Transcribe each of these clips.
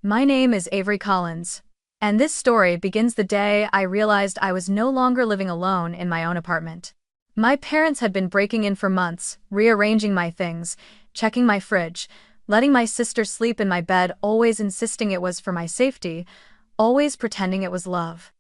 My name is Avery Collins, and this story begins the day I realized I was no longer living alone in my own apartment. My parents had been breaking in for months, rearranging my things, checking my fridge, letting my sister sleep in my bed, always insisting it was for my safety, always pretending it was love.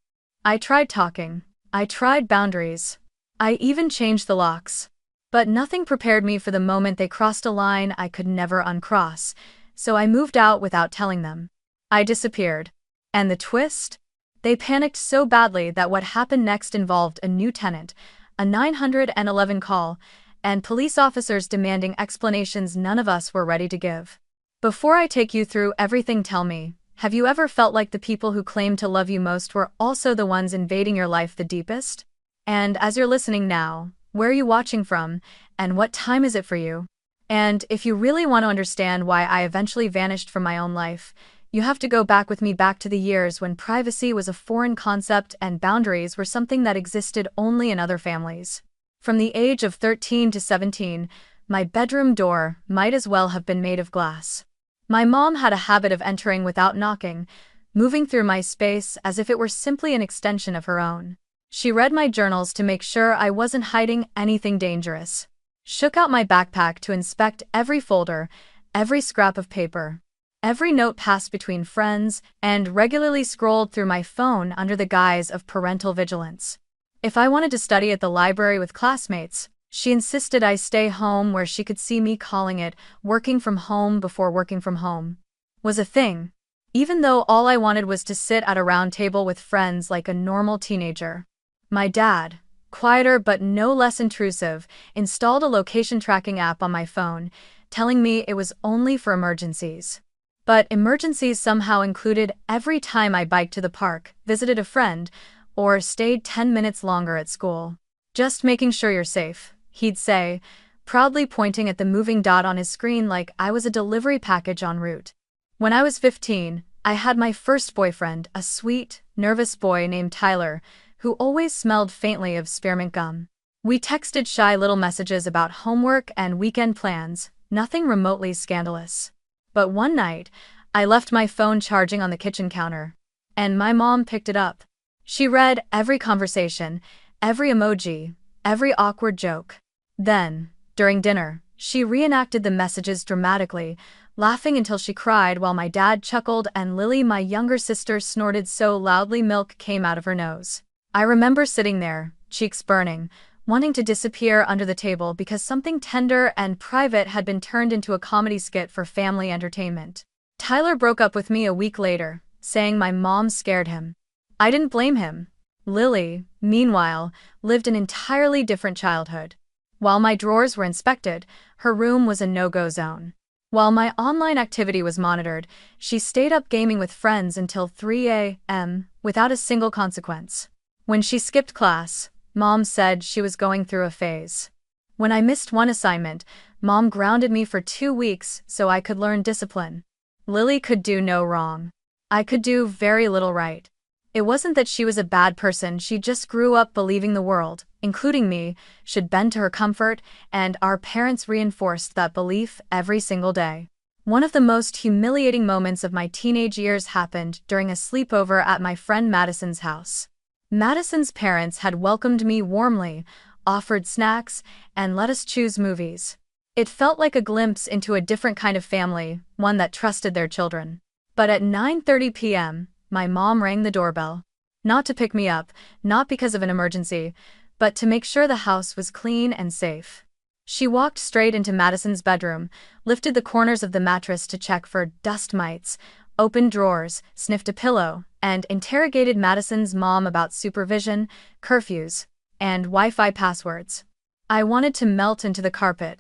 I tried talking. I tried boundaries. I even changed the locks. But nothing prepared me for the moment they crossed a line I could never uncross, so I moved out without telling them. I disappeared. And the twist? They panicked so badly that what happened next involved a new tenant, a 911 call, and police officers demanding explanations none of us were ready to give. Before I take you through everything, tell me, have you ever felt like the people who claimed to love you most were also the ones invading your life the deepest? And as you're listening now, where are you watching from, and what time is it for you? And if you really want to understand why I eventually vanished from my own life, you have to go back with me back to the years when privacy was a foreign concept and boundaries were something that existed only in other families. From the age of 13 to 17, my bedroom door might as well have been made of glass. My mom had a habit of entering without knocking, moving through my space as if it were simply an extension of her own. She read my journals to make sure I wasn't hiding anything dangerous, shook out my backpack to inspect every folder, every scrap of paper, every note passed between friends, and regularly scrolled through my phone under the guise of parental vigilance. If I wanted to study at the library with classmates, she insisted I stay home where she could see me. Calling it working from home before working from home was a thing, even though all I wanted was to sit at a round table with friends like a normal teenager. My dad, quieter but no less intrusive, installed a location tracking app on my phone, telling me it was only for emergencies. But emergencies somehow included every time I biked to the park, visited a friend, or stayed 10 minutes longer at school. Just making sure you're safe, he'd say, proudly pointing at the moving dot on his screen like I was a delivery package en route. When I was 15, I had my first boyfriend, a sweet, nervous boy named Tyler, who always smelled faintly of spearmint gum. We texted shy little messages about homework and weekend plans, nothing remotely scandalous. But one night, I left my phone charging on the kitchen counter, and my mom picked it up. She read every conversation, every emoji, every awkward joke. Then, during dinner, she reenacted the messages dramatically, laughing until she cried while my dad chuckled and Lily, my younger sister, snorted so loudly milk came out of her nose. I remember sitting there, cheeks burning, wanting to disappear under the table because something tender and private had been turned into a comedy skit for family entertainment. Tyler broke up with me a week later, saying my mom scared him. I didn't blame him. Lily, meanwhile, lived an entirely different childhood. While my drawers were inspected, her room was a no-go zone. While my online activity was monitored, she stayed up gaming with friends until 3 a.m. without a single consequence. When she skipped class, Mom said she was going through a phase. When I missed one assignment, Mom grounded me for 2 weeks so I could learn discipline. Lily could do no wrong. I could do very little right. It wasn't that she was a bad person, she just grew up believing the world, including me, should bend to her comfort, and our parents reinforced that belief every single day. One of the most humiliating moments of my teenage years happened during a sleepover at my friend Madison's house. Madison's parents had welcomed me warmly, offered snacks, and let us choose movies. It felt like a glimpse into a different kind of family, one that trusted their children. But at 9:30 p.m., my mom rang the doorbell. Not to pick me up, not because of an emergency, but to make sure the house was clean and safe. She walked straight into Madison's bedroom, lifted the corners of the mattress to check for dust mites, opened drawers, sniffed a pillow, and interrogated Madison's mom about supervision, curfews, and Wi-Fi passwords. I wanted to melt into the carpet.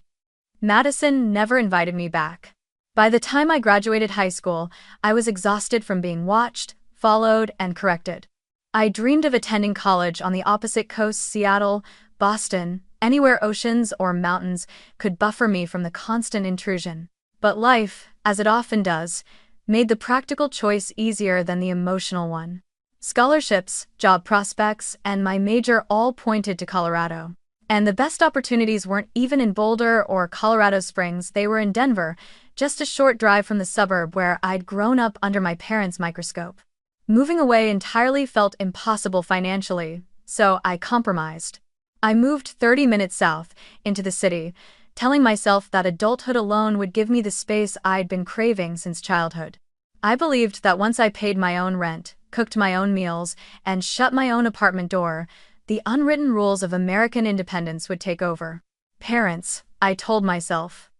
Madison never invited me back. By the time I graduated high school, I was exhausted from being watched, followed, and corrected. I dreamed of attending college on the opposite coast, Seattle, Boston, anywhere oceans or mountains could buffer me from the constant intrusion. But life, as it often does, made the practical choice easier than the emotional one. Scholarships, job prospects, and my major all pointed to Colorado. And the best opportunities weren't even in Boulder or Colorado Springs, they were in Denver, just a short drive from the suburb where I'd grown up under my parents' microscope. Moving away entirely felt impossible financially, so I compromised. I moved 30 minutes south, into the city, telling myself that adulthood alone would give me the space I'd been craving since childhood. I believed that once I paid my own rent, cooked my own meals, and shut my own apartment door, the unwritten rules of American independence would take over. Parents, I told myself,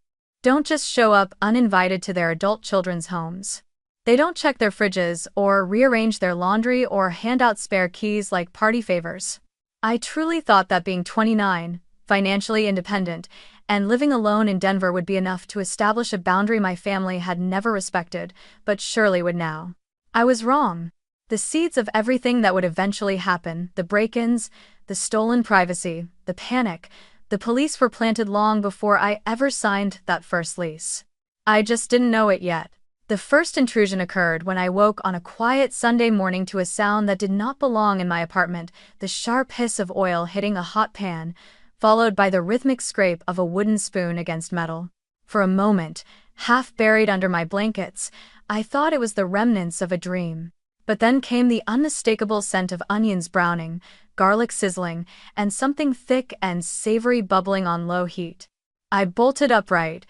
don't just show up uninvited to their adult children's homes. They don't check their fridges or rearrange their laundry or hand out spare keys like party favors. I truly thought that being 29, financially independent, and living alone in Denver would be enough to establish a boundary my family had never respected, but surely would now. I was wrong. The seeds of everything that would eventually happen, the break-ins, the stolen privacy, the panic, the police were planted long before I ever signed that first lease. I just didn't know it yet. The first intrusion occurred when I woke on a quiet Sunday morning to a sound that did not belong in my apartment, the sharp hiss of oil hitting a hot pan, followed by the rhythmic scrape of a wooden spoon against metal. For a moment, half buried under my blankets, I thought it was the remnants of a dream. But then came the unmistakable scent of onions browning, garlic sizzling, and something thick and savory bubbling on low heat. I bolted upright,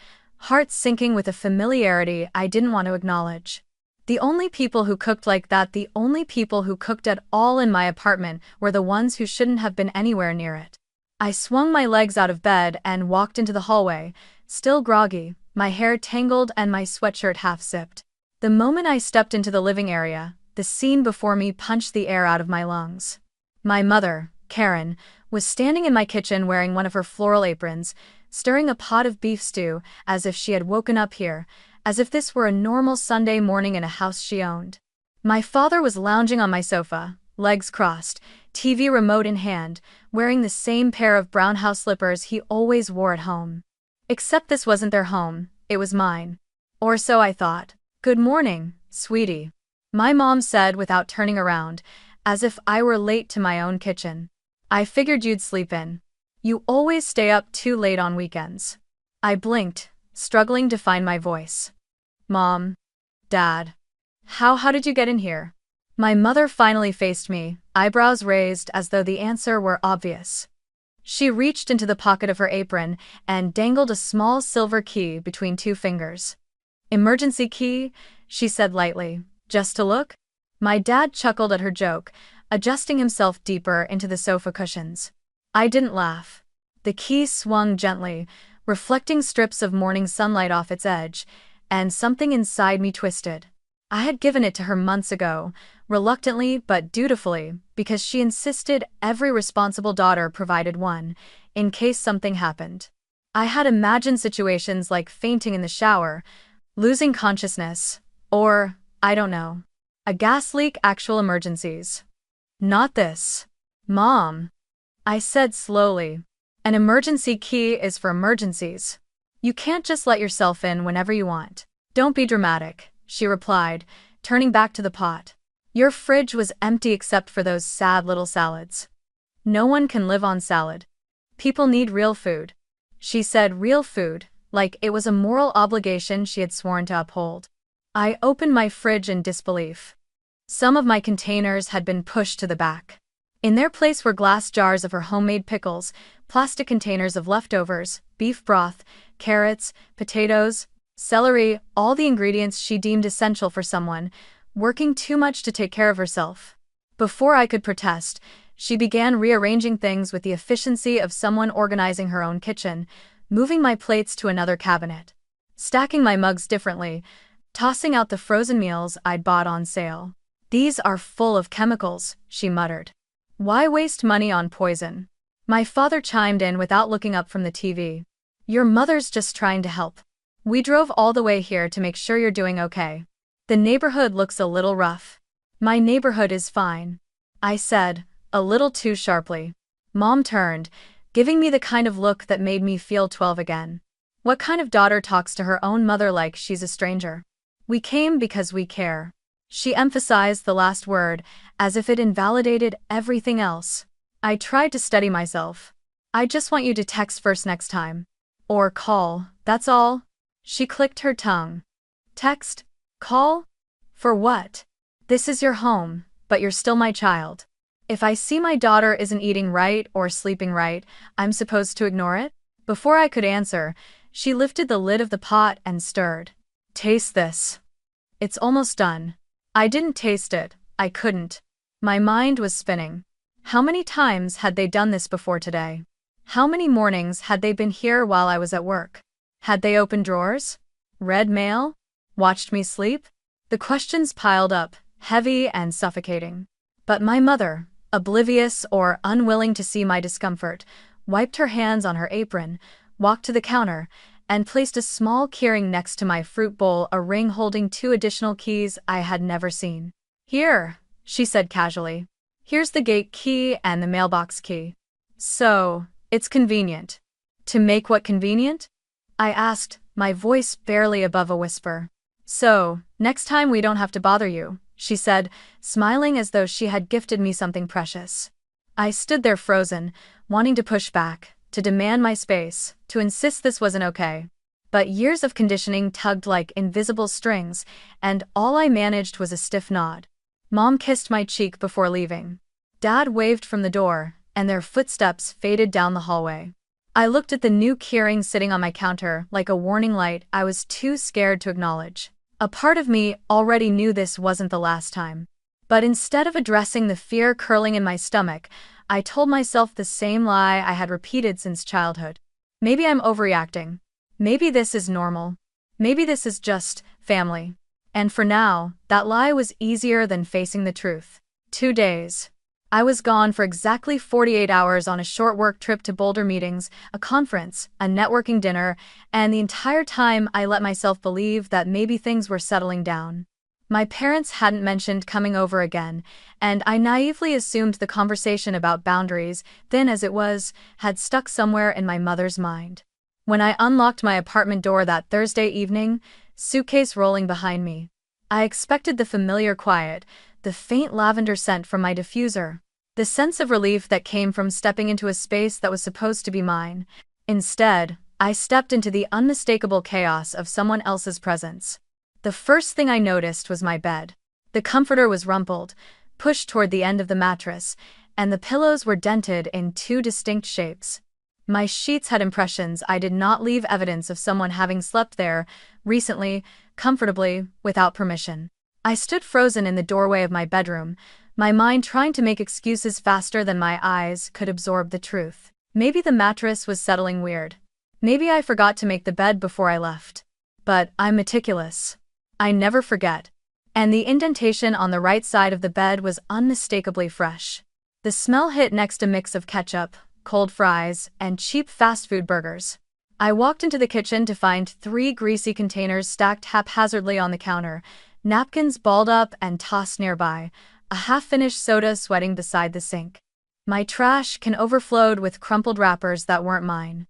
heart sinking with a familiarity I didn't want to acknowledge. The only people who cooked like that, the only people who cooked at all in my apartment, were the ones who shouldn't have been anywhere near it. I swung my legs out of bed and walked into the hallway, still groggy, my hair tangled and my sweatshirt half-zipped. The moment I stepped into the living area, the scene before me punched the air out of my lungs. My mother, Karen, was standing in my kitchen wearing one of her floral aprons, stirring a pot of beef stew, as if she had woken up here, as if this were a normal Sunday morning in a house she owned. My father was lounging on my sofa, legs crossed, TV remote in hand, wearing the same pair of brown house slippers he always wore at home. Except this wasn't their home, it was mine. Or so I thought. "Good morning, sweetie," my mom said without turning around, as if I were late to my own kitchen. "I figured you'd sleep in. You always stay up too late on weekends." I blinked, struggling to find my voice. "Mom. Dad. How did you get in here?" My mother finally faced me, eyebrows raised as though the answer were obvious. She reached into the pocket of her apron and dangled a small silver key between two fingers. "Emergency key," she said lightly. "Just to look?" My dad chuckled at her joke, adjusting himself deeper into the sofa cushions. I didn't laugh. The key swung gently, reflecting strips of morning sunlight off its edge, and something inside me twisted. I had given it to her months ago, reluctantly but dutifully, because she insisted every responsible daughter provided one, in case something happened. I had imagined situations like fainting in the shower, losing consciousness, or, I don't know, a gas leak, actual emergencies. Not this. "Mom," I said slowly, "an emergency key is for emergencies. You can't just let yourself in whenever you want." "Don't be dramatic," she replied, turning back to the pot. "Your fridge was empty except for those sad little salads. No one can live on salad. People need real food." She said real food, like it was a moral obligation she had sworn to uphold. I opened my fridge in disbelief. Some of my containers had been pushed to the back. In their place were glass jars of her homemade pickles, plastic containers of leftovers, beef broth, carrots, potatoes, celery, all the ingredients she deemed essential for someone working too much to take care of herself. Before I could protest, she began rearranging things with the efficiency of someone organizing her own kitchen, moving my plates to another cabinet, stacking my mugs differently, tossing out the frozen meals I'd bought on sale. "These are full of chemicals," she muttered. "Why waste money on poison?" My father chimed in without looking up from the TV. "Your mother's just trying to help. We drove all the way here to make sure you're doing okay. The neighborhood looks a little rough." "My neighborhood is fine," I said, a little too sharply. Mom turned, giving me the kind of look that made me feel 12 again. What kind of daughter talks to her own mother like she's a stranger? "We came because we care." She emphasized the last word, as if it invalidated everything else. I tried to steady myself. I just want you to text first next time. Or call, that's all. She clicked her tongue. Text? Call? For what? This is your home, but you're still my child. If I see my daughter isn't eating right or sleeping right, I'm supposed to ignore it? Before I could answer, she lifted the lid of the pot and stirred. Taste this. It's almost done. I didn't taste it, I couldn't. My mind was spinning. How many times had they done this before today? How many mornings had they been here while I was at work? Had they opened drawers? Read mail? Watched me sleep? The questions piled up, heavy and suffocating. But my mother, oblivious or unwilling to see my discomfort, wiped her hands on her apron, walked to the counter, and placed a small keyring next to my fruit bowl, a ring holding 2 additional keys I had never seen. Here, she said casually. Here's the gate key and the mailbox key. So, it's convenient. To make what convenient? I asked, my voice barely above a whisper. So, next time we don't have to bother you, she said, smiling as though she had gifted me something precious. I stood there frozen, wanting to push back, to demand my space, to insist this wasn't okay. But years of conditioning tugged like invisible strings, and all I managed was a stiff nod. Mom kissed my cheek before leaving. Dad waved from the door, and their footsteps faded down the hallway. I looked at the new keyring sitting on my counter like a warning light I was too scared to acknowledge. A part of me already knew this wasn't the last time. But instead of addressing the fear curling in my stomach, I told myself the same lie I had repeated since childhood. Maybe I'm overreacting. Maybe this is normal. Maybe this is just family. And for now, that lie was easier than facing the truth. 2 days. I was gone for exactly 48 hours on a short work trip to Boulder, meetings, a conference, a networking dinner, and the entire time I let myself believe that maybe things were settling down. My parents hadn't mentioned coming over again, and I naively assumed the conversation about boundaries, thin as it was, had stuck somewhere in my mother's mind. When I unlocked my apartment door that Thursday evening, suitcase rolling behind me, I expected the familiar quiet, the faint lavender scent from my diffuser, the sense of relief that came from stepping into a space that was supposed to be mine. Instead, I stepped into the unmistakable chaos of someone else's presence. The first thing I noticed was my bed. The comforter was rumpled, pushed toward the end of the mattress, and the pillows were dented in 2 distinct shapes. My sheets had impressions I did not leave, evidence of someone having slept there, recently, comfortably, without permission. I stood frozen in the doorway of my bedroom, my mind trying to make excuses faster than my eyes could absorb the truth. Maybe the mattress was settling weird. Maybe I forgot to make the bed before I left. But I'm meticulous. I never forget. And the indentation on the right side of the bed was unmistakably fresh. The smell hit next a mix of ketchup, cold fries, and cheap fast food burgers. I walked into the kitchen to find 3 greasy containers stacked haphazardly on the counter, napkins balled up and tossed nearby, a half-finished soda sweating beside the sink. My trash can overflowed with crumpled wrappers that weren't mine.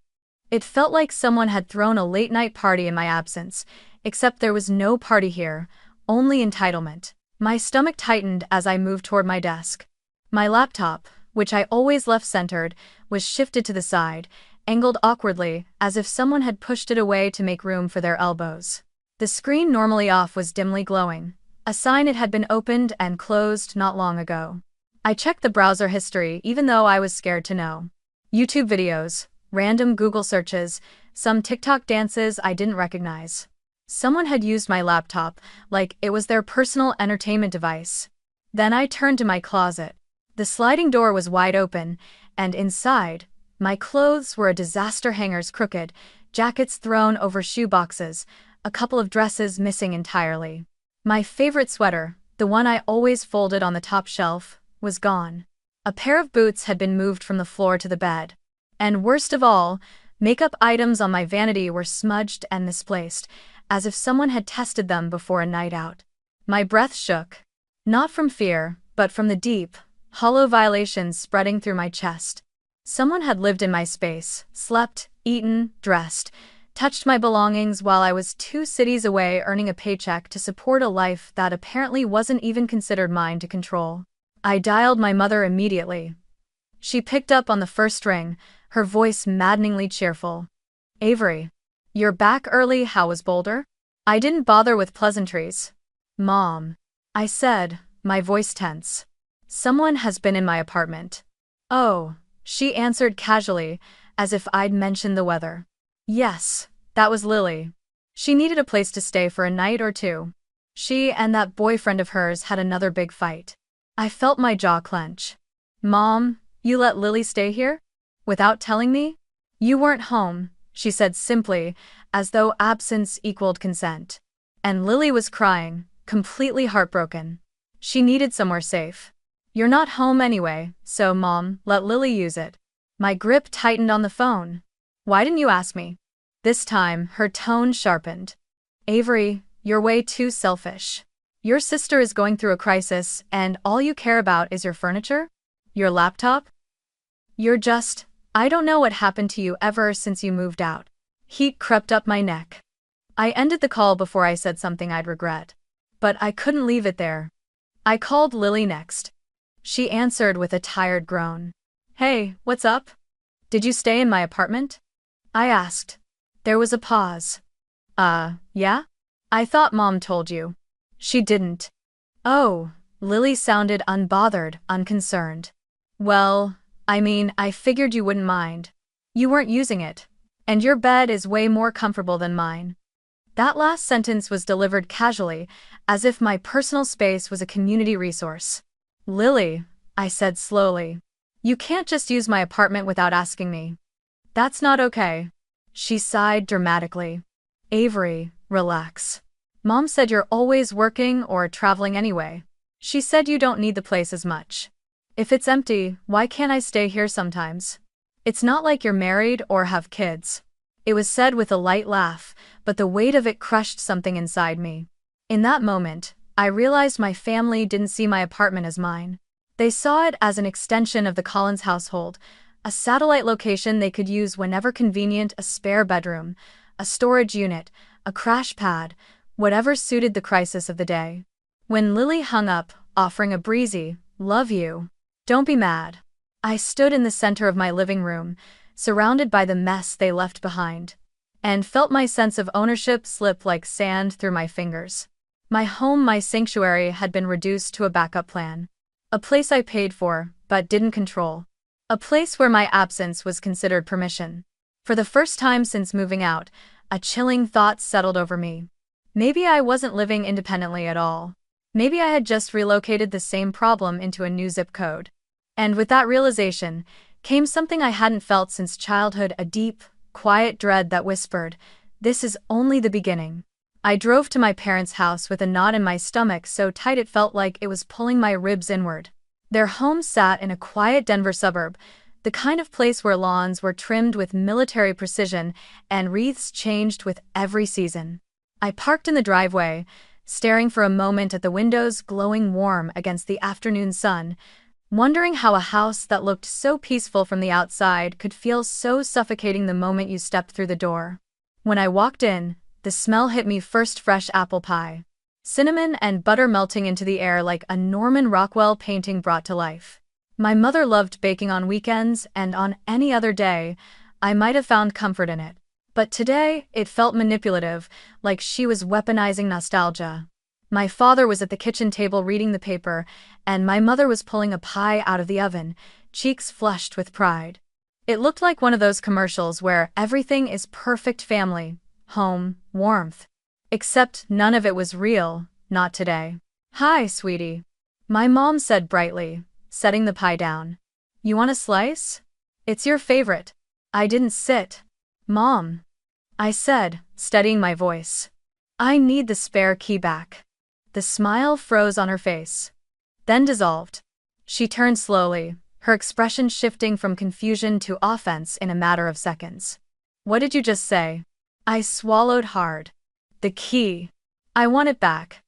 It felt like someone had thrown a late-night party in my absence, except there was no party here, only entitlement. My stomach tightened as I moved toward my desk. My laptop, which I always left centered, was shifted to the side, angled awkwardly, as if someone had pushed it away to make room for their elbows. The screen, normally off, was dimly glowing, a sign it had been opened and closed not long ago. I checked the browser history even though I was scared to know. YouTube videos, random Google searches, some TikTok dances I didn't recognize. Someone had used my laptop like it was their personal entertainment device. Then I turned to my closet. The sliding door was wide open, and inside, my clothes were a disaster, hangers crooked, jackets thrown over shoe boxes, a couple of dresses missing entirely. My favorite sweater, the one I always folded on the top shelf, was gone. A pair of boots had been moved from the floor to the bed. And worst of all, makeup items on my vanity were smudged and misplaced, as if someone had tested them before a night out. My breath shook. Not from fear, but from the deep, hollow violations spreading through my chest. Someone had lived in my space, slept, eaten, dressed, touched my belongings while I was 2 cities away earning a paycheck to support a life that apparently wasn't even considered mine to control. I dialed my mother immediately. She picked up on the first ring, her voice maddeningly cheerful. Avery. You're back early, how was Boulder? I didn't bother with pleasantries. Mom. I said, my voice tense. Someone has been in my apartment. Oh, she answered casually, as if I'd mentioned the weather. Yes, that was Lily. She needed a place to stay for a night or two. She and that boyfriend of hers had another big fight. I felt my jaw clench. Mom, you let Lily stay here? Without telling me? You weren't home, she said simply, as though absence equaled consent. And Lily was crying, completely heartbroken. She needed somewhere safe. You're not home anyway, so Mom, let Lily use it. My grip tightened on the phone. Why didn't you ask me? This time, her tone sharpened. Avery, you're way too selfish. Your sister is going through a crisis, and all you care about is your furniture? Your laptop? I don't know what happened to you ever since you moved out. Heat crept up my neck. I ended the call before I said something I'd regret. But I couldn't leave it there. I called Lily next. She answered with a tired groan. Hey, what's up? Did you stay in my apartment? I asked. There was a pause. Yeah? I thought Mom told you. She didn't. Oh, Lily sounded unbothered, unconcerned. Well, I figured you wouldn't mind. You weren't using it. And your bed is way more comfortable than mine. That last sentence was delivered casually, as if my personal space was a community resource. Lily, I said slowly. You can't just use my apartment without asking me. That's not okay. She sighed dramatically. Avery, relax. Mom said you're always working or traveling anyway. She said you don't need the place as much. If it's empty, why can't I stay here sometimes? It's not like you're married or have kids. It was said with a light laugh, but the weight of it crushed something inside me. In that moment, I realized my family didn't see my apartment as mine. They saw it as an extension of the Collins household, a satellite location they could use whenever convenient, a spare bedroom, a storage unit, a crash pad, whatever suited the crisis of the day. When Lily hung up, offering a breezy, "Love you. Don't be mad," I stood in the center of my living room, surrounded by the mess they left behind, and felt my sense of ownership slip like sand through my fingers. My home, my sanctuary, had been reduced to a backup plan. A place I paid for, but didn't control. A place where my absence was considered permission. For the first time since moving out, a chilling thought settled over me. Maybe I wasn't living independently at all. Maybe I had just relocated the same problem into a new zip code. And with that realization, came something I hadn't felt since childhood, a deep, quiet dread that whispered, "This is only the beginning." I drove to my parents' house with a knot in my stomach so tight it felt like it was pulling my ribs inward. Their home sat in a quiet Denver suburb, the kind of place where lawns were trimmed with military precision and wreaths changed with every season. I parked in the driveway, staring for a moment at the windows glowing warm against the afternoon sun, wondering how a house that looked so peaceful from the outside could feel so suffocating the moment you stepped through the door. When I walked in, the smell hit me first: fresh apple pie. Cinnamon and butter melting into the air like a Norman Rockwell painting brought to life. My mother loved baking on weekends, and on any other day, I might have found comfort in it. But today, it felt manipulative, like she was weaponizing nostalgia. My father was at the kitchen table reading the paper, and my mother was pulling a pie out of the oven, cheeks flushed with pride. It looked like one of those commercials where everything is perfect: family, home, warmth. Except none of it was real, not today. "Hi, sweetie," my mom said brightly, setting the pie down. "You want a slice? It's your favorite." I didn't sit. "Mom," I said, steadying my voice. "I need the spare key back." The smile froze on her face, then dissolved. She turned slowly, her expression shifting from confusion to offense in a matter of seconds. "What did you just say?" I swallowed hard. "The key. I want it back."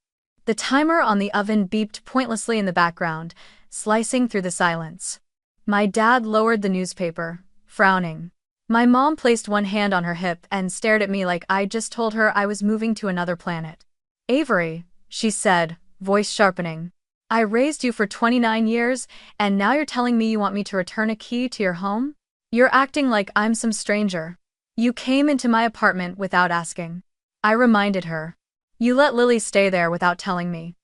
The timer on the oven beeped pointlessly in the background, slicing through the silence. My dad lowered the newspaper, frowning. My mom placed one hand on her hip and stared at me like I'd just told her I was moving to another planet. "Avery," she said, voice sharpening. I raised you for 29 years, and now you're telling me you want me to return a key to your home? You're acting like I'm some stranger. You came into my apartment without asking. I reminded her. You let Lily stay there without telling me.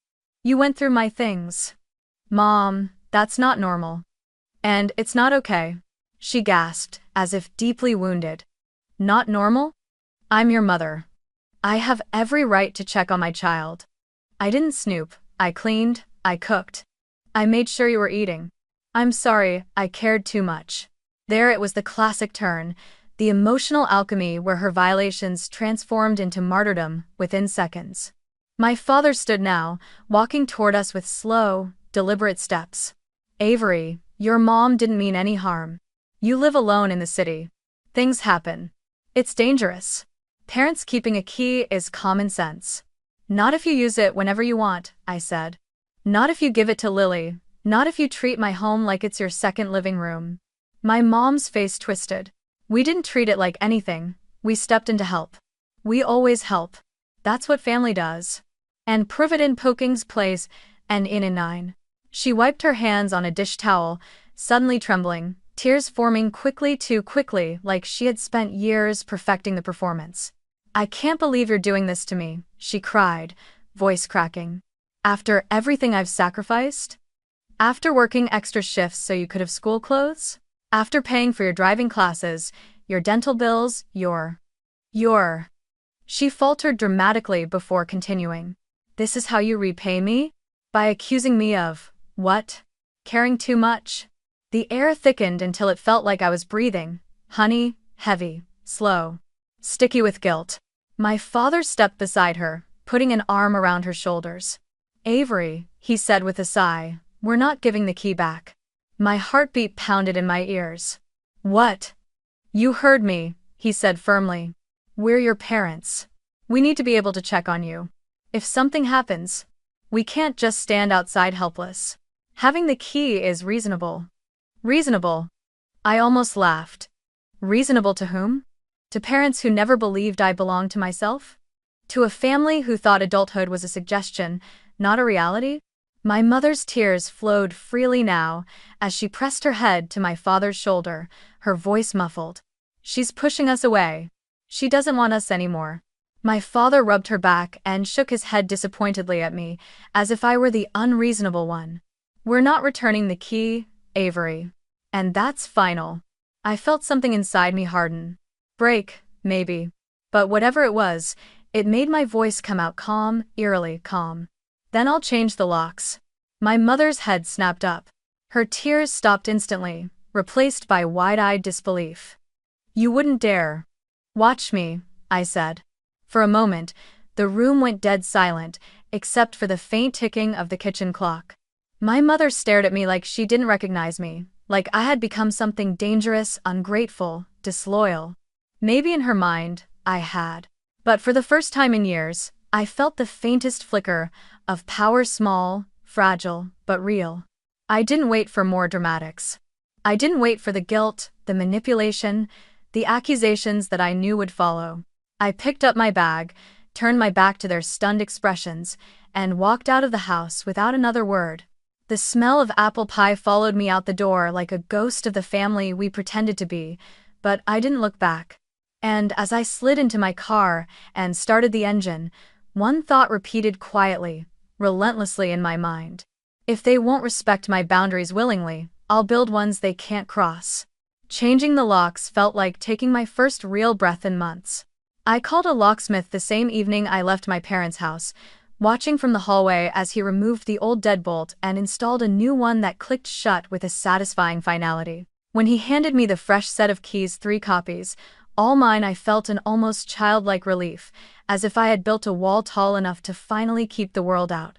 You went through my things. Mom, that's not normal. And it's not okay. She gasped, as if deeply wounded. Not normal? I'm your mother. I have every right to check on my child. I didn't snoop. I cleaned. I cooked. I made sure you were eating. I'm sorry, I cared too much. There it was, the classic turn, the emotional alchemy where her violations transformed into martyrdom within seconds. My father stood now, walking toward us with slow, deliberate steps. Avery, your mom didn't mean any harm. You live alone in the city. Things happen. It's dangerous. Parents keeping a key is common sense. Not if you use it whenever you want, I said. Not if you give it to Lily. Not if you treat my home like it's your second living room. My mom's face twisted. We didn't treat it like anything. We stepped in to help. We always help. That's what family does. And prove it in Poking's place, and in 9. She wiped her hands on a dish towel, suddenly trembling, tears forming quickly, too quickly, like she had spent years perfecting the performance. I can't believe you're doing this to me, she cried, voice cracking. After everything I've sacrificed? After working extra shifts so you could have school clothes? After paying for your driving classes, your dental bills, your... She faltered dramatically before continuing. This is how you repay me? By accusing me of, what? Caring too much? The air thickened until it felt like I was breathing, honey, heavy, slow, sticky with guilt. My father stepped beside her, putting an arm around her shoulders. Avery, he said with a sigh, we're not giving the key back. My heartbeat pounded in my ears. What? You heard me, he said firmly. We're your parents. We need to be able to check on you. If something happens, we can't just stand outside helpless. Having the key is reasonable. Reasonable? I almost laughed. Reasonable to whom? To parents who never believed I belonged to myself? To a family who thought adulthood was a suggestion, not a reality? My mother's tears flowed freely now, as she pressed her head to my father's shoulder, her voice muffled. She's pushing us away. She doesn't want us anymore. My father rubbed her back and shook his head disappointedly at me, as if I were the unreasonable one. We're not returning the key, Avery. And that's final. I felt something inside me harden. Break, maybe. But whatever it was, it made my voice come out calm, eerily calm. Then I'll change the locks. My mother's head snapped up. Her tears stopped instantly, replaced by wide-eyed disbelief. You wouldn't dare. Watch me, I said. For a moment, the room went dead silent, except for the faint ticking of the kitchen clock. My mother stared at me like she didn't recognize me, like I had become something dangerous, ungrateful, disloyal. Maybe in her mind, I had. But for the first time in years, I felt the faintest flicker of power, small, fragile, but real. I didn't wait for more dramatics. I didn't wait for the guilt, the manipulation, the accusations that I knew would follow. I picked up my bag, turned my back to their stunned expressions, and walked out of the house without another word. The smell of apple pie followed me out the door like a ghost of the family we pretended to be, but I didn't look back. And as I slid into my car and started the engine, one thought repeated quietly, relentlessly in my mind. If they won't respect my boundaries willingly, I'll build ones they can't cross. Changing the locks felt like taking my first real breath in months. I called a locksmith the same evening I left my parents' house, watching from the hallway as he removed the old deadbolt and installed a new one that clicked shut with a satisfying finality. When he handed me the fresh set of keys, 3 copies, all mine, I felt an almost childlike relief, as if I had built a wall tall enough to finally keep the world out.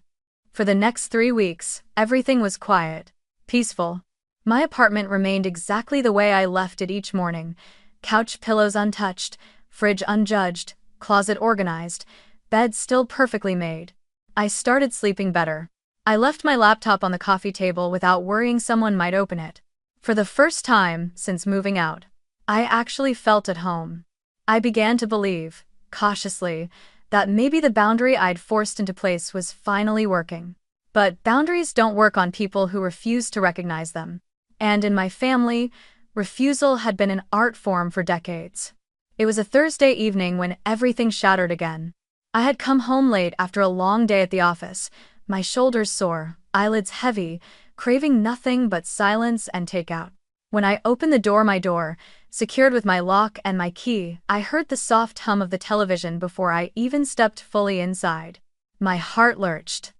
For the next 3 weeks, everything was quiet, peaceful. My apartment remained exactly the way I left it each morning, couch pillows untouched, fridge unjudged, closet organized, bed still perfectly made. I started sleeping better. I left my laptop on the coffee table without worrying someone might open it. For the first time since moving out, I actually felt at home. I began to believe, cautiously, that maybe the boundary I'd forced into place was finally working. But boundaries don't work on people who refuse to recognize them. And in my family, refusal had been an art form for decades. It was a Thursday evening when everything shattered again. I had come home late after a long day at the office, my shoulders sore, eyelids heavy, craving nothing but silence and takeout. When I opened my door, secured with my lock and my key, I heard the soft hum of the television before I even stepped fully inside. My heart lurched.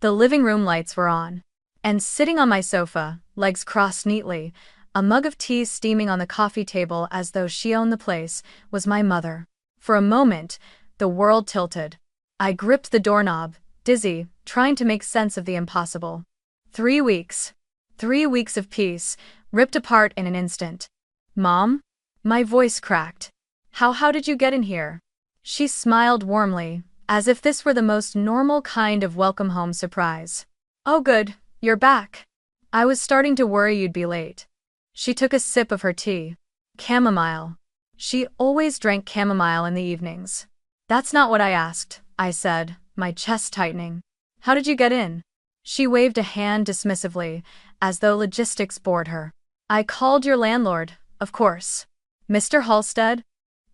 The living room lights were on. And sitting on my sofa, legs crossed neatly, a mug of tea steaming on the coffee table as though she owned the place, was my mother. For a moment, the world tilted. I gripped the doorknob, dizzy, trying to make sense of the impossible. 3 weeks. 3 weeks of peace, ripped apart in an instant. Mom? My voice cracked. How did you get in here? She smiled warmly, as if this were the most normal kind of welcome home surprise. Oh good, you're back. I was starting to worry you'd be late. She took a sip of her tea. Chamomile. She always drank chamomile in the evenings. That's not what I asked, I said, my chest tightening. How did you get in? She waved a hand dismissively, as though logistics bored her. I called your landlord, of course. Mr. Halstead?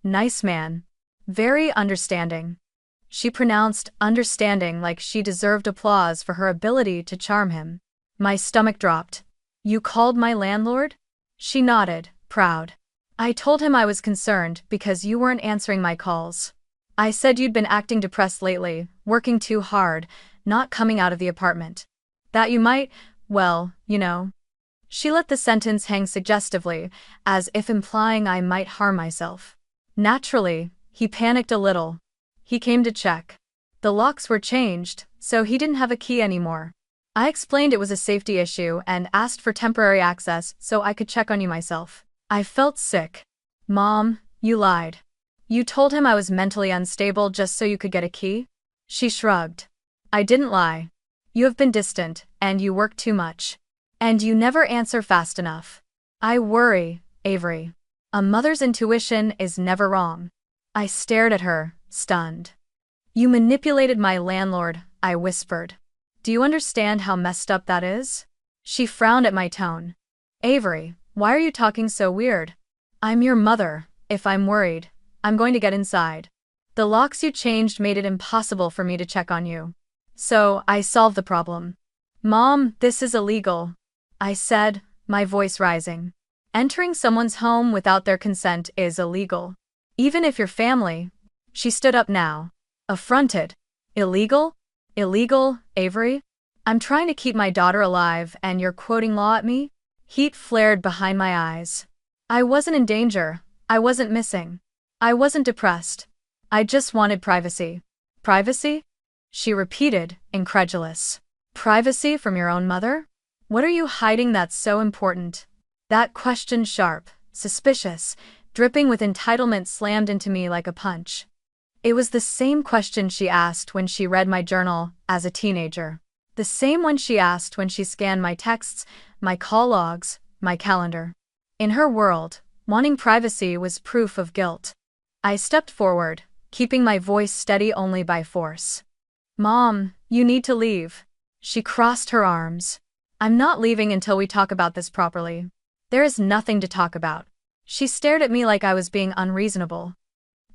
Nice man. Very understanding. She pronounced understanding like she deserved applause for her ability to charm him. My stomach dropped. You called my landlord? She nodded, proud. I told him I was concerned because you weren't answering my calls. I said you'd been acting depressed lately, working too hard, not coming out of the apartment. That you might, well, you know. She let the sentence hang suggestively, as if implying I might harm myself. Naturally, he panicked a little. He came to check. The locks were changed, so he didn't have a key anymore. I explained it was a safety issue and asked for temporary access so I could check on you myself. I felt sick. Mom, you lied. You told him I was mentally unstable just so you could get a key? She shrugged. I didn't lie. You have been distant, and you work too much. And you never answer fast enough. I worry, Avery. A mother's intuition is never wrong. I stared at her, stunned. You manipulated my landlord, I whispered. Do you understand how messed up that is? She frowned at my tone. Avery, why are you talking so weird? I'm your mother. If I'm worried, I'm going to get inside. The locks you changed made it impossible for me to check on you. So, I solved the problem. Mom, this is illegal, I said, my voice rising. Entering someone's home without their consent is illegal. Even if you're family. She stood up now. Affronted. Illegal? Illegal, Avery? I'm trying to keep my daughter alive and you're quoting law at me? Heat flared behind my eyes. I wasn't in danger. I wasn't missing. I wasn't depressed. I just wanted privacy. Privacy? She repeated, incredulous. Privacy from your own mother? What are you hiding that's so important? That question, sharp, suspicious, dripping with entitlement, slammed into me like a punch. It was the same question she asked when she read my journal as a teenager. The same one she asked when she scanned my texts, my call logs, my calendar. In her world, wanting privacy was proof of guilt. I stepped forward, keeping my voice steady only by force. Mom, you need to leave. She crossed her arms. I'm not leaving until we talk about this properly. There is nothing to talk about. She stared at me like I was being unreasonable.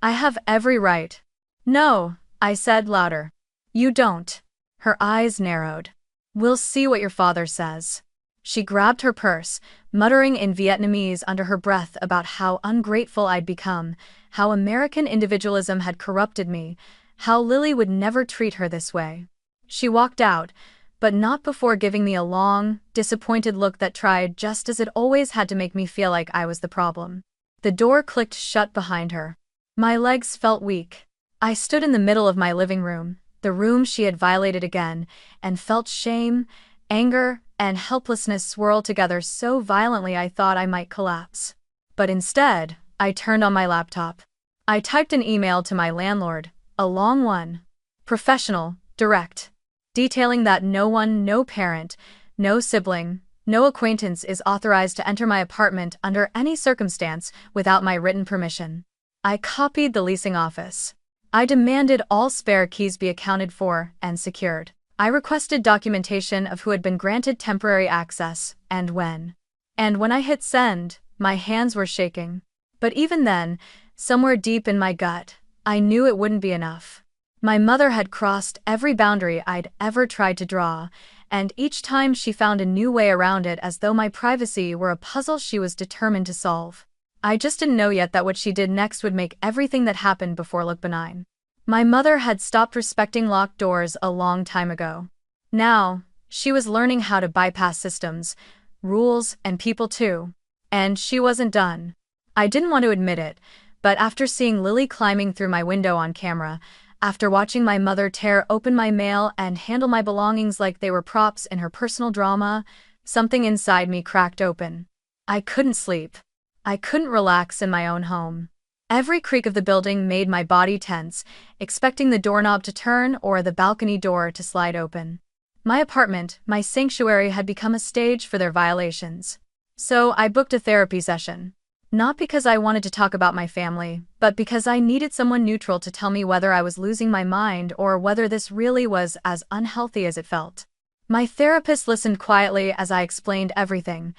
I have every right. No, I said louder. You don't. Her eyes narrowed. We'll see what your father says. She grabbed her purse, muttering in Vietnamese under her breath about how ungrateful I'd become, how American individualism had corrupted me, how Lily would never treat her this way. She walked out, but not before giving me a long, disappointed look that tried just as it always had to make me feel like I was the problem. The door clicked shut behind her. My legs felt weak. I stood in the middle of my living room, the room she had violated again, and felt shame, anger, and helplessness swirl together so violently I thought I might collapse. But instead, I turned on my laptop. I typed an email to my landlord, a long one. Professional, direct. Detailing that no one, no parent, no sibling, no acquaintance is authorized to enter my apartment under any circumstance without my written permission. I copied the leasing office. I demanded all spare keys be accounted for and secured. I requested documentation of who had been granted temporary access, and when. And when I hit send, my hands were shaking. But even then, somewhere deep in my gut, I knew it wouldn't be enough. My mother had crossed every boundary I'd ever tried to draw, and each time she found a new way around it, as though my privacy were a puzzle she was determined to solve. I just didn't know yet that what she did next would make everything that happened before look benign. My mother had stopped respecting locked doors a long time ago. Now, she was learning how to bypass systems, rules, and people too. And she wasn't done. I didn't want to admit it, but after seeing Lily climbing through my window on camera, after watching my mother tear open my mail and handle my belongings like they were props in her personal drama, something inside me cracked open. I couldn't sleep. I couldn't relax in my own home. Every creak of the building made my body tense, expecting the doorknob to turn or the balcony door to slide open. My apartment, my sanctuary, had become a stage for their violations. So I booked a therapy session. Not because I wanted to talk about my family, but because I needed someone neutral to tell me whether I was losing my mind or whether this really was as unhealthy as it felt. My therapist listened quietly as I explained everything: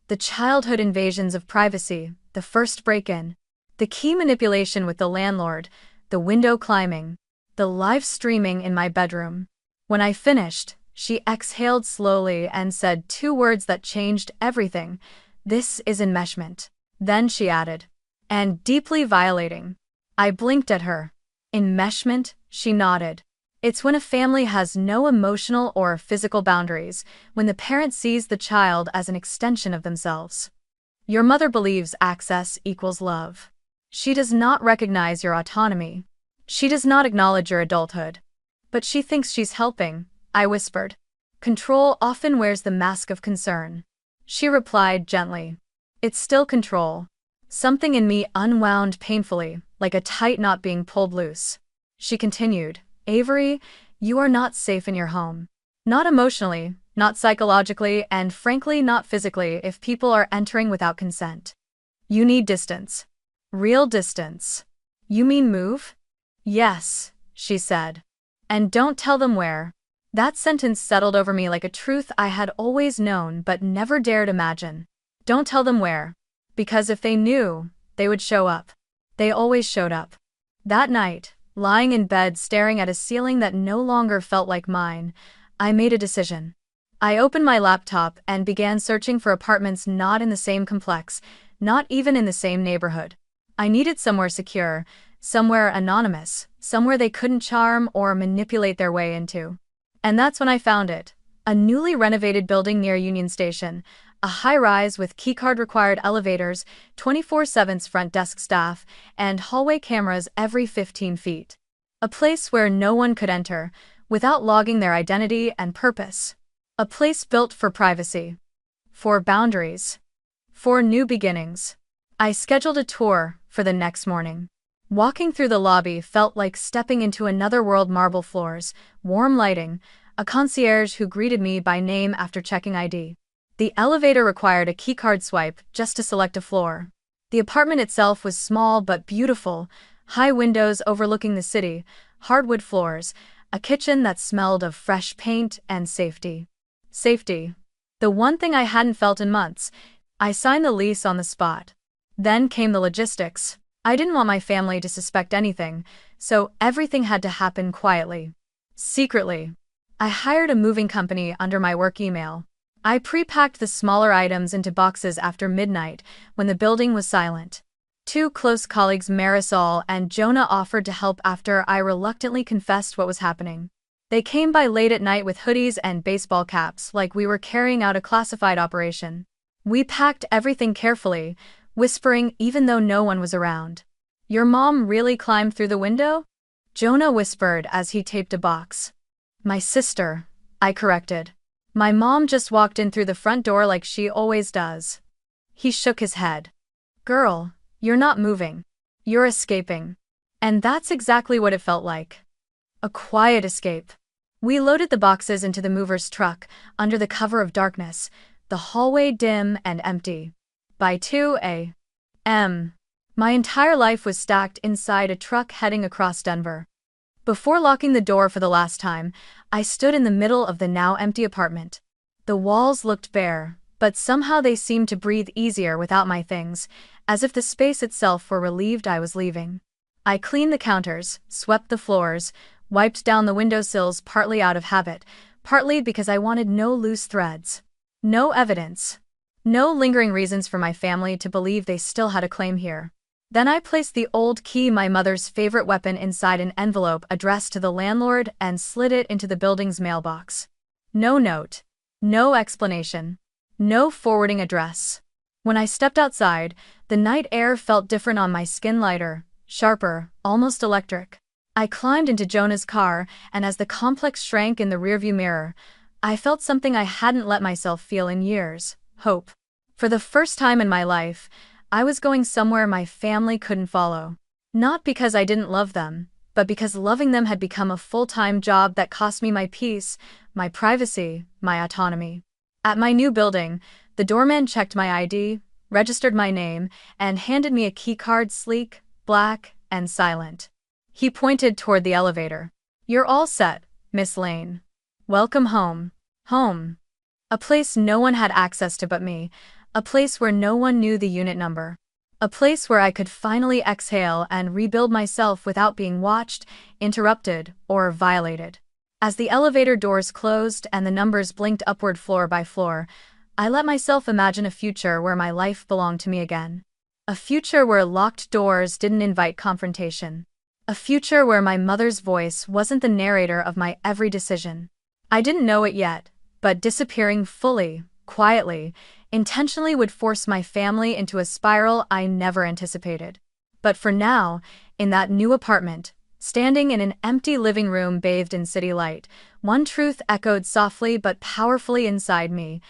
the childhood invasions of privacy, the first break-in, the key manipulation with the landlord, the window climbing, the live streaming in my bedroom. When I finished, she exhaled slowly and said two words that changed everything: "This is enmeshment." Then she added, "And deeply violating." I blinked at her. Enmeshment? She nodded. It's when a family has no emotional or physical boundaries, when the parent sees the child as an extension of themselves. Your mother believes access equals love. She does not recognize your autonomy. She does not acknowledge your adulthood. But she thinks she's helping, I whispered. Control often wears the mask of concern. She replied gently. It's still control. Something in me unwound painfully, like a tight knot being pulled loose. She continued, Avery, you are not safe in your home. Not emotionally, not psychologically, and frankly not physically if people are entering without consent. You need distance. Real distance. You mean move? Yes, she said. And don't tell them where. That sentence settled over me like a truth I had always known but never dared imagine. Don't tell them where. Because if they knew, they would show up. They always showed up. That night, lying in bed staring at a ceiling that no longer felt like mine, I made a decision. I opened my laptop and began searching for apartments not in the same complex, not even in the same neighborhood. I needed somewhere secure, somewhere anonymous, somewhere they couldn't charm or manipulate their way into. And that's when I found it. A newly renovated building near Union Station, a high-rise with keycard-required elevators, 24/7 front desk staff, and hallway cameras every 15 feet. A place where no one could enter, without logging their identity and purpose. A place built for privacy. For boundaries. For new beginnings. I scheduled a tour for the next morning. Walking through the lobby felt like stepping into another world. Marble floors, warm lighting, a concierge who greeted me by name after checking ID. The elevator required a keycard swipe just to select a floor. The apartment itself was small but beautiful, high windows overlooking the city, hardwood floors, a kitchen that smelled of fresh paint and safety. Safety. The one thing I hadn't felt in months. I signed the lease on the spot. Then came the logistics. I didn't want my family to suspect anything, so everything had to happen quietly. Secretly. I hired a moving company under my work email. I pre-packed the smaller items into boxes after midnight, when the building was silent. Two close colleagues, Marisol and Jonah, offered to help after I reluctantly confessed what was happening. They came by late at night with hoodies and baseball caps like we were carrying out a classified operation. We packed everything carefully, whispering even though no one was around. Your mom really climbed through the window? Jonah whispered as he taped a box. My sister, I corrected. My mom just walked in through the front door like she always does. He shook his head. Girl, you're not moving. You're escaping. And that's exactly what it felt like. A quiet escape. We loaded the boxes into the mover's truck, under the cover of darkness, the hallway dim and empty. By 2 a.m., my entire life was stacked inside a truck heading across Denver. Before locking the door for the last time, I stood in the middle of the now empty apartment. The walls looked bare, but somehow they seemed to breathe easier without my things, as if the space itself were relieved I was leaving. I cleaned the counters, swept the floors, wiped down the windowsills partly out of habit, partly because I wanted no loose threads. No evidence. No lingering reasons for my family to believe they still had a claim here. Then I placed the old key, my mother's favorite weapon, inside an envelope addressed to the landlord and slid it into the building's mailbox. No note. No explanation. No forwarding address. When I stepped outside, the night air felt different on my skin, lighter, sharper, almost electric. I climbed into Jonah's car, and as the complex shrank in the rearview mirror, I felt something I hadn't let myself feel in years: hope. For the first time in my life, I was going somewhere my family couldn't follow. Not because I didn't love them, but because loving them had become a full-time job that cost me my peace, my privacy, my autonomy. At my new building, the doorman checked my ID, registered my name, and handed me a keycard, sleek, black, and silent. He pointed toward the elevator. "You're all set, Miss Lane. Welcome home." Home. A place no one had access to but me. A place where no one knew the unit number. A place where I could finally exhale and rebuild myself without being watched, interrupted, or violated. As the elevator doors closed and the numbers blinked upward floor by floor, I let myself imagine a future where my life belonged to me again. A future where locked doors didn't invite confrontation. A future where my mother's voice wasn't the narrator of my every decision. I didn't know it yet, but disappearing fully, quietly, intentionally would force my family into a spiral I never anticipated. But for now, in that new apartment, standing in an empty living room bathed in city light, one truth echoed softly but powerfully inside me: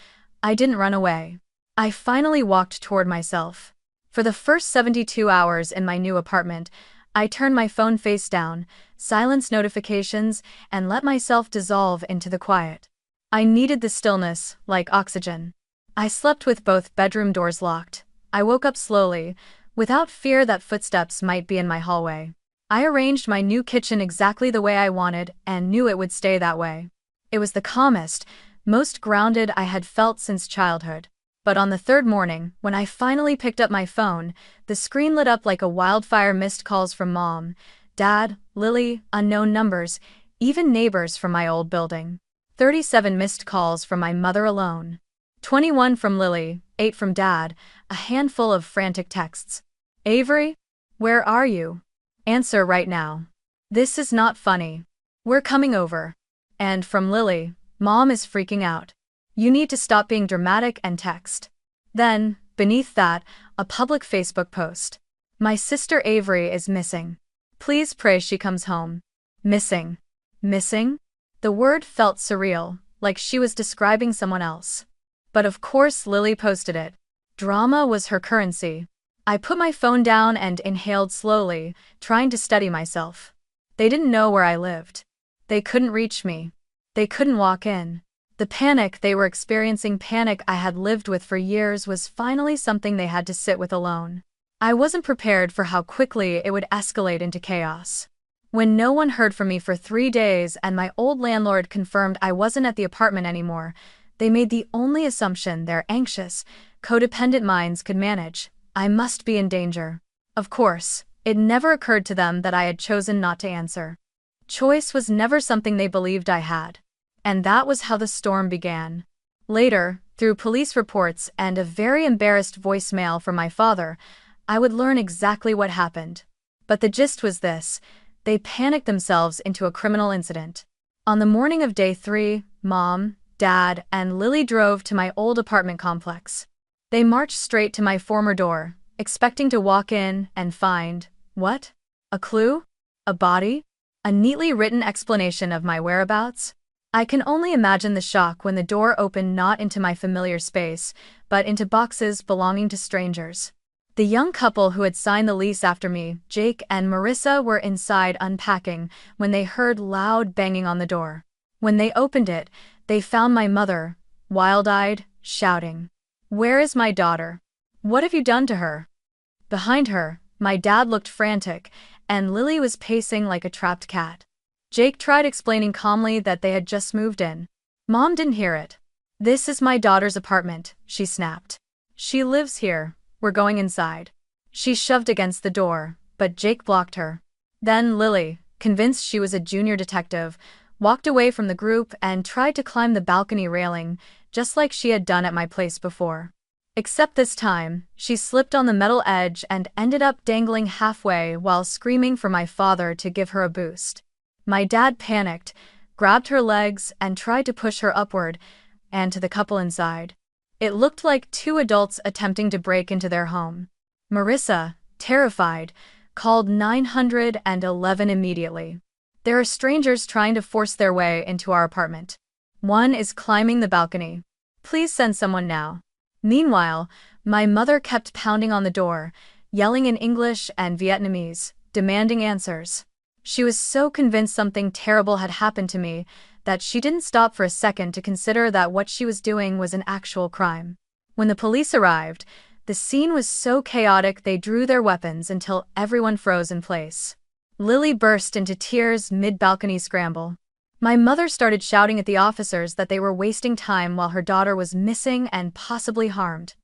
I didn't run away. I finally walked toward myself. For the first 72 hours in my new apartment, I turned my phone face down, silenced notifications, and let myself dissolve into the quiet. I needed the stillness, like oxygen. I slept with both bedroom doors locked. I woke up slowly, without fear that footsteps might be in my hallway. I arranged my new kitchen exactly the way I wanted and knew it would stay that way. It was the calmest, most grounded I had felt since childhood. But on the third morning, when I finally picked up my phone, the screen lit up like a wildfire: missed calls from Mom, Dad, Lily, unknown numbers, even neighbors from my old building. 37 missed calls from my mother alone. 21 from Lily, 8 from Dad, a handful of frantic texts. "Avery? Where are you? Answer right now. This is not funny. We're coming over." And from Lily, "Mom is freaking out. You need to stop being dramatic and text." Then, beneath that, a public Facebook post. "My sister Avery is missing. Please pray she comes home." Missing. Missing? The word felt surreal, like she was describing someone else. But of course Lily posted it. Drama was her currency. I put my phone down and inhaled slowly, trying to steady myself. They didn't know where I lived. They couldn't reach me. They couldn't walk in. The panic they were experiencing, panic I had lived with for years, was finally something they had to sit with alone. I wasn't prepared for how quickly it would escalate into chaos. When no one heard from me for 3 days and my old landlord confirmed I wasn't at the apartment anymore, they made the only assumption their anxious, codependent minds could manage: I must be in danger. Of course, it never occurred to them that I had chosen not to answer. Choice was never something they believed I had. And that was how the storm began. Later, through police reports and a very embarrassed voicemail from my father, I would learn exactly what happened. But the gist was this: they panicked themselves into a criminal incident. On the morning of day 3, Mom, Dad, and Lily drove to my old apartment complex. They marched straight to my former door, expecting to walk in and find, what? A clue? A body? A neatly written explanation of my whereabouts? I can only imagine the shock when the door opened, not into my familiar space, but into boxes belonging to strangers. The young couple who had signed the lease after me, Jake and Marissa, were inside unpacking when they heard loud banging on the door. When they opened it, they found my mother, wild-eyed, shouting, "Where is my daughter? What have you done to her?" Behind her, my dad looked frantic, and Lily was pacing like a trapped cat. Jake tried explaining calmly that they had just moved in. Mom didn't hear it. "This is my daughter's apartment," she snapped. "She lives here. We're going inside." She shoved against the door, but Jake blocked her. Then Lily, convinced she was a junior detective, walked away from the group and tried to climb the balcony railing, just like she had done at my place before. Except this time, she slipped on the metal edge and ended up dangling halfway while screaming for my father to give her a boost. My dad panicked, grabbed her legs and tried to push her upward, and to the couple inside. It looked like two adults attempting to break into their home. Marissa, terrified, called 911 immediately. "There are strangers trying to force their way into our apartment. One is climbing the balcony. Please send someone now." Meanwhile, my mother kept pounding on the door, yelling in English and Vietnamese, demanding answers. She was so convinced something terrible had happened to me that she didn't stop for a second to consider that what she was doing was an actual crime. When the police arrived, the scene was so chaotic they drew their weapons until everyone froze in place. Lily burst into tears mid-balcony scramble. My mother started shouting at the officers that they were wasting time while her daughter was missing and possibly harmed.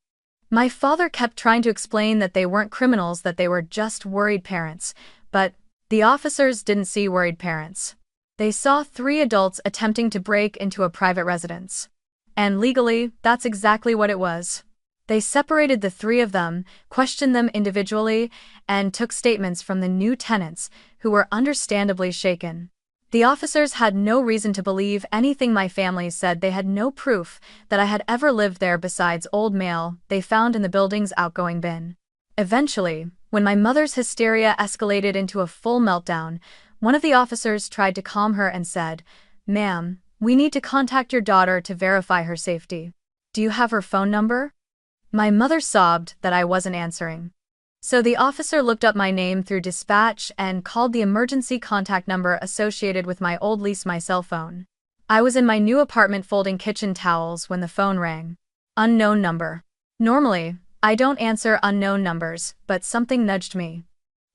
My father kept trying to explain that they weren't criminals, that they were just worried parents, but the officers didn't see worried parents. They saw three adults attempting to break into a private residence. And legally, that's exactly what it was. They separated the three of them, questioned them individually, and took statements from the new tenants, who were understandably shaken. The officers had no reason to believe anything my family said. They had no proof that I had ever lived there besides old mail they found in the building's outgoing bin. Eventually, when my mother's hysteria escalated into a full meltdown, one of the officers tried to calm her and said, "Ma'am, we need to contact your daughter to verify her safety. Do you have her phone number?" My mother sobbed that I wasn't answering. So the officer looked up my name through dispatch and called the emergency contact number associated with my old lease, my cell phone. I was in my new apartment folding kitchen towels when the phone rang. Unknown number. Normally, I don't answer unknown numbers, but something nudged me.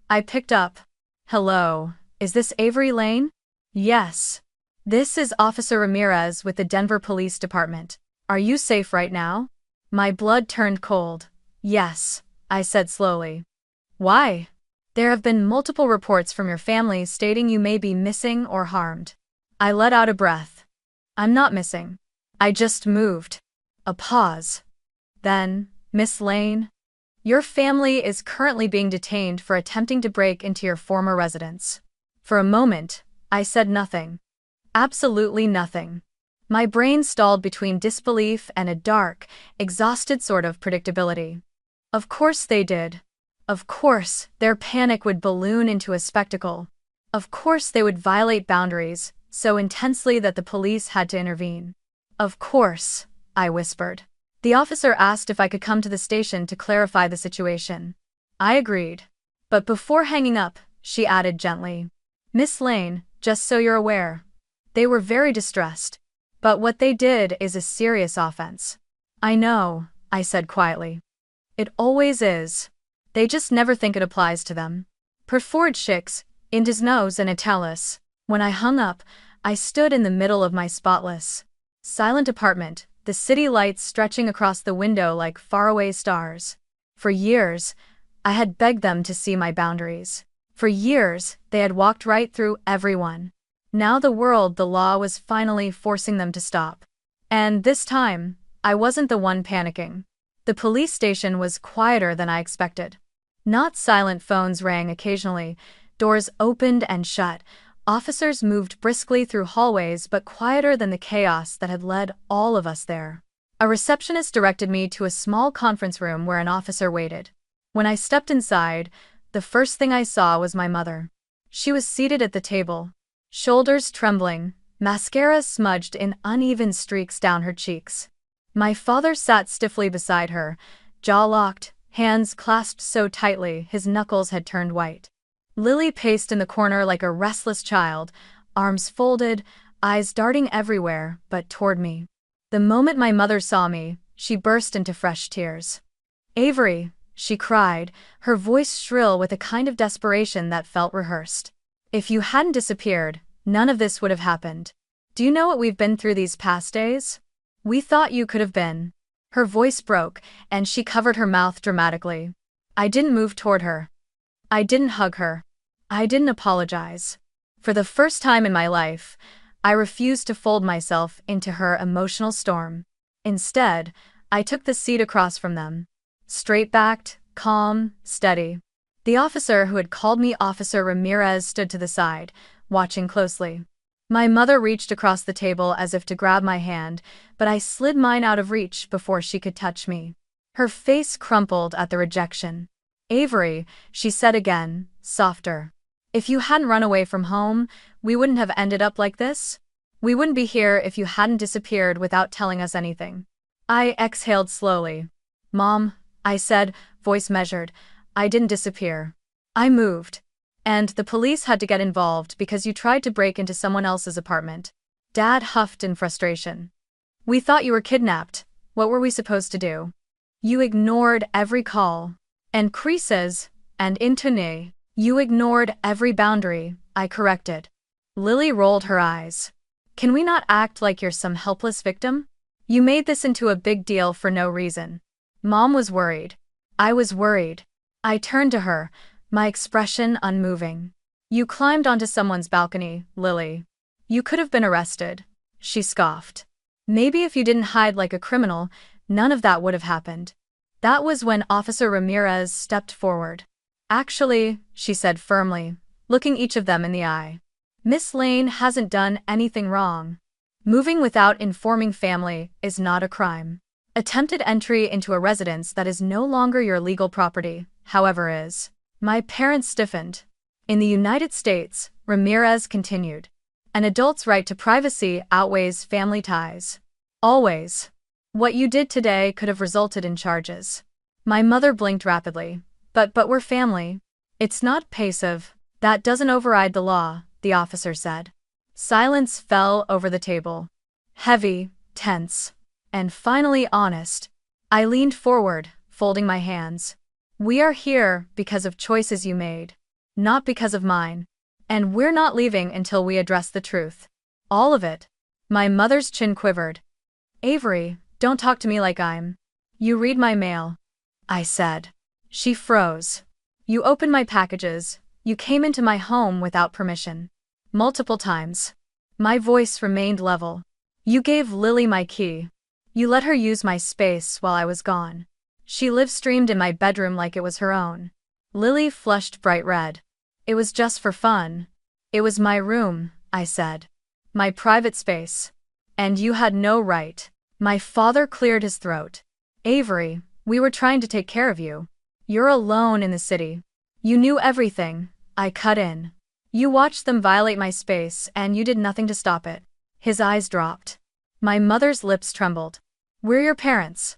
I picked up. "Hello, is this Avery Lane?" "Yes. This is Officer Ramirez with the Denver Police Department. Are you safe right now?" My blood turned cold. "Yes," I said slowly. "Why?" "There have been multiple reports from your family stating you may be missing or harmed." I let out a breath. "I'm not missing. I just moved." A pause. Then, "Miss Lane, your family is currently being detained for attempting to break into your former residence." For a moment, I said nothing. Absolutely nothing. My brain stalled between disbelief and a dark, exhausted sort of predictability. Of course they did. Of course, their panic would balloon into a spectacle. Of course they would violate boundaries so intensely that the police had to intervene. "Of course," I whispered. The officer asked if I could come to the station to clarify the situation. I agreed. But before hanging up, she added gently, "Miss Lane, just so you're aware, they were very distressed. But what they did is a serious offense." "I know," I said quietly. "It always is. They just never think it applies to them." Perforad shicks, in his nose and italis. When I hung up, I stood in the middle of my spotless, silent apartment, the city lights stretching across the window like faraway stars. For years, I had begged them to see my boundaries. For years, they had walked right through everyone. Now the world, the law, was finally forcing them to stop. And this time, I wasn't the one panicking. The police station was quieter than I expected. Not silent. Phones rang occasionally, doors opened and shut, officers moved briskly through hallways, but quieter than the chaos that had led all of us there. A receptionist directed me to a small conference room where an officer waited. When I stepped inside, the first thing I saw was my mother. She was seated at the table, shoulders trembling, mascara smudged in uneven streaks down her cheeks. My father sat stiffly beside her, jaw locked, hands clasped so tightly his knuckles had turned white. Lily paced in the corner like a restless child, arms folded, eyes darting everywhere but toward me. The moment my mother saw me, she burst into fresh tears. "Avery," she cried, her voice shrill with a kind of desperation that felt rehearsed. "If you hadn't disappeared, none of this would have happened. Do you know what we've been through these past days? We thought you could have been. Her voice broke, and she covered her mouth dramatically. I didn't move toward her. I didn't hug her. I didn't apologize. For the first time in my life, I refused to fold myself into her emotional storm. Instead, I took the seat across from them. Straight-backed, calm, steady. The officer who had called me Officer Ramirez stood to the side, watching closely. My mother reached across the table as if to grab my hand, but I slid mine out of reach before she could touch me. Her face crumpled at the rejection. Avery, she said again, softer. If you hadn't run away from home, we wouldn't have ended up like this. We wouldn't be here if you hadn't disappeared without telling us anything. I exhaled slowly. Mom, I said, voice measured, I didn't disappear. I moved. And the police had to get involved because you tried to break into someone else's apartment. Dad huffed in frustration. We thought you were kidnapped. What were we supposed to do? You ignored every call. And creases, and intone. You ignored every boundary, I corrected. Lily rolled her eyes. Can we not act like you're some helpless victim? You made this into a big deal for no reason. Mom was worried. I was worried. I turned to her, my expression unmoving. You climbed onto someone's balcony, Lily. You could have been arrested. She scoffed. Maybe if you didn't hide like a criminal, none of that would have happened. That was when Officer Ramirez stepped forward. Actually, she said firmly, looking each of them in the eye. Miss Lane hasn't done anything wrong. Moving without informing family is not a crime. Attempted entry into a residence that is no longer your legal property, however, is. My parents stiffened. In the United States, Ramirez continued, an adult's right to privacy outweighs family ties. Always. What you did today could have resulted in charges. My mother blinked rapidly. But we're family. It's not passive. That doesn't override the law, the officer said. Silence fell over the table. Heavy, tense, and finally honest. I leaned forward, folding my hands. We are here because of choices you made, not because of mine. And we're not leaving until we address the truth. All of it. My mother's chin quivered. Avery, don't talk to me like I'm. You read my mail. I said. She froze. You opened my packages. You came into my home without permission. Multiple times. My voice remained level. You gave Lily my key. You let her use my space while I was gone. She live-streamed in my bedroom like it was her own. Lily flushed bright red. It was just for fun. It was my room, I said. My private space. And you had no right. My father cleared his throat. Avery, we were trying to take care of you. You're alone in the city. You knew everything. I cut in. You watched them violate my space and you did nothing to stop it. His eyes dropped. My mother's lips trembled. We're your parents.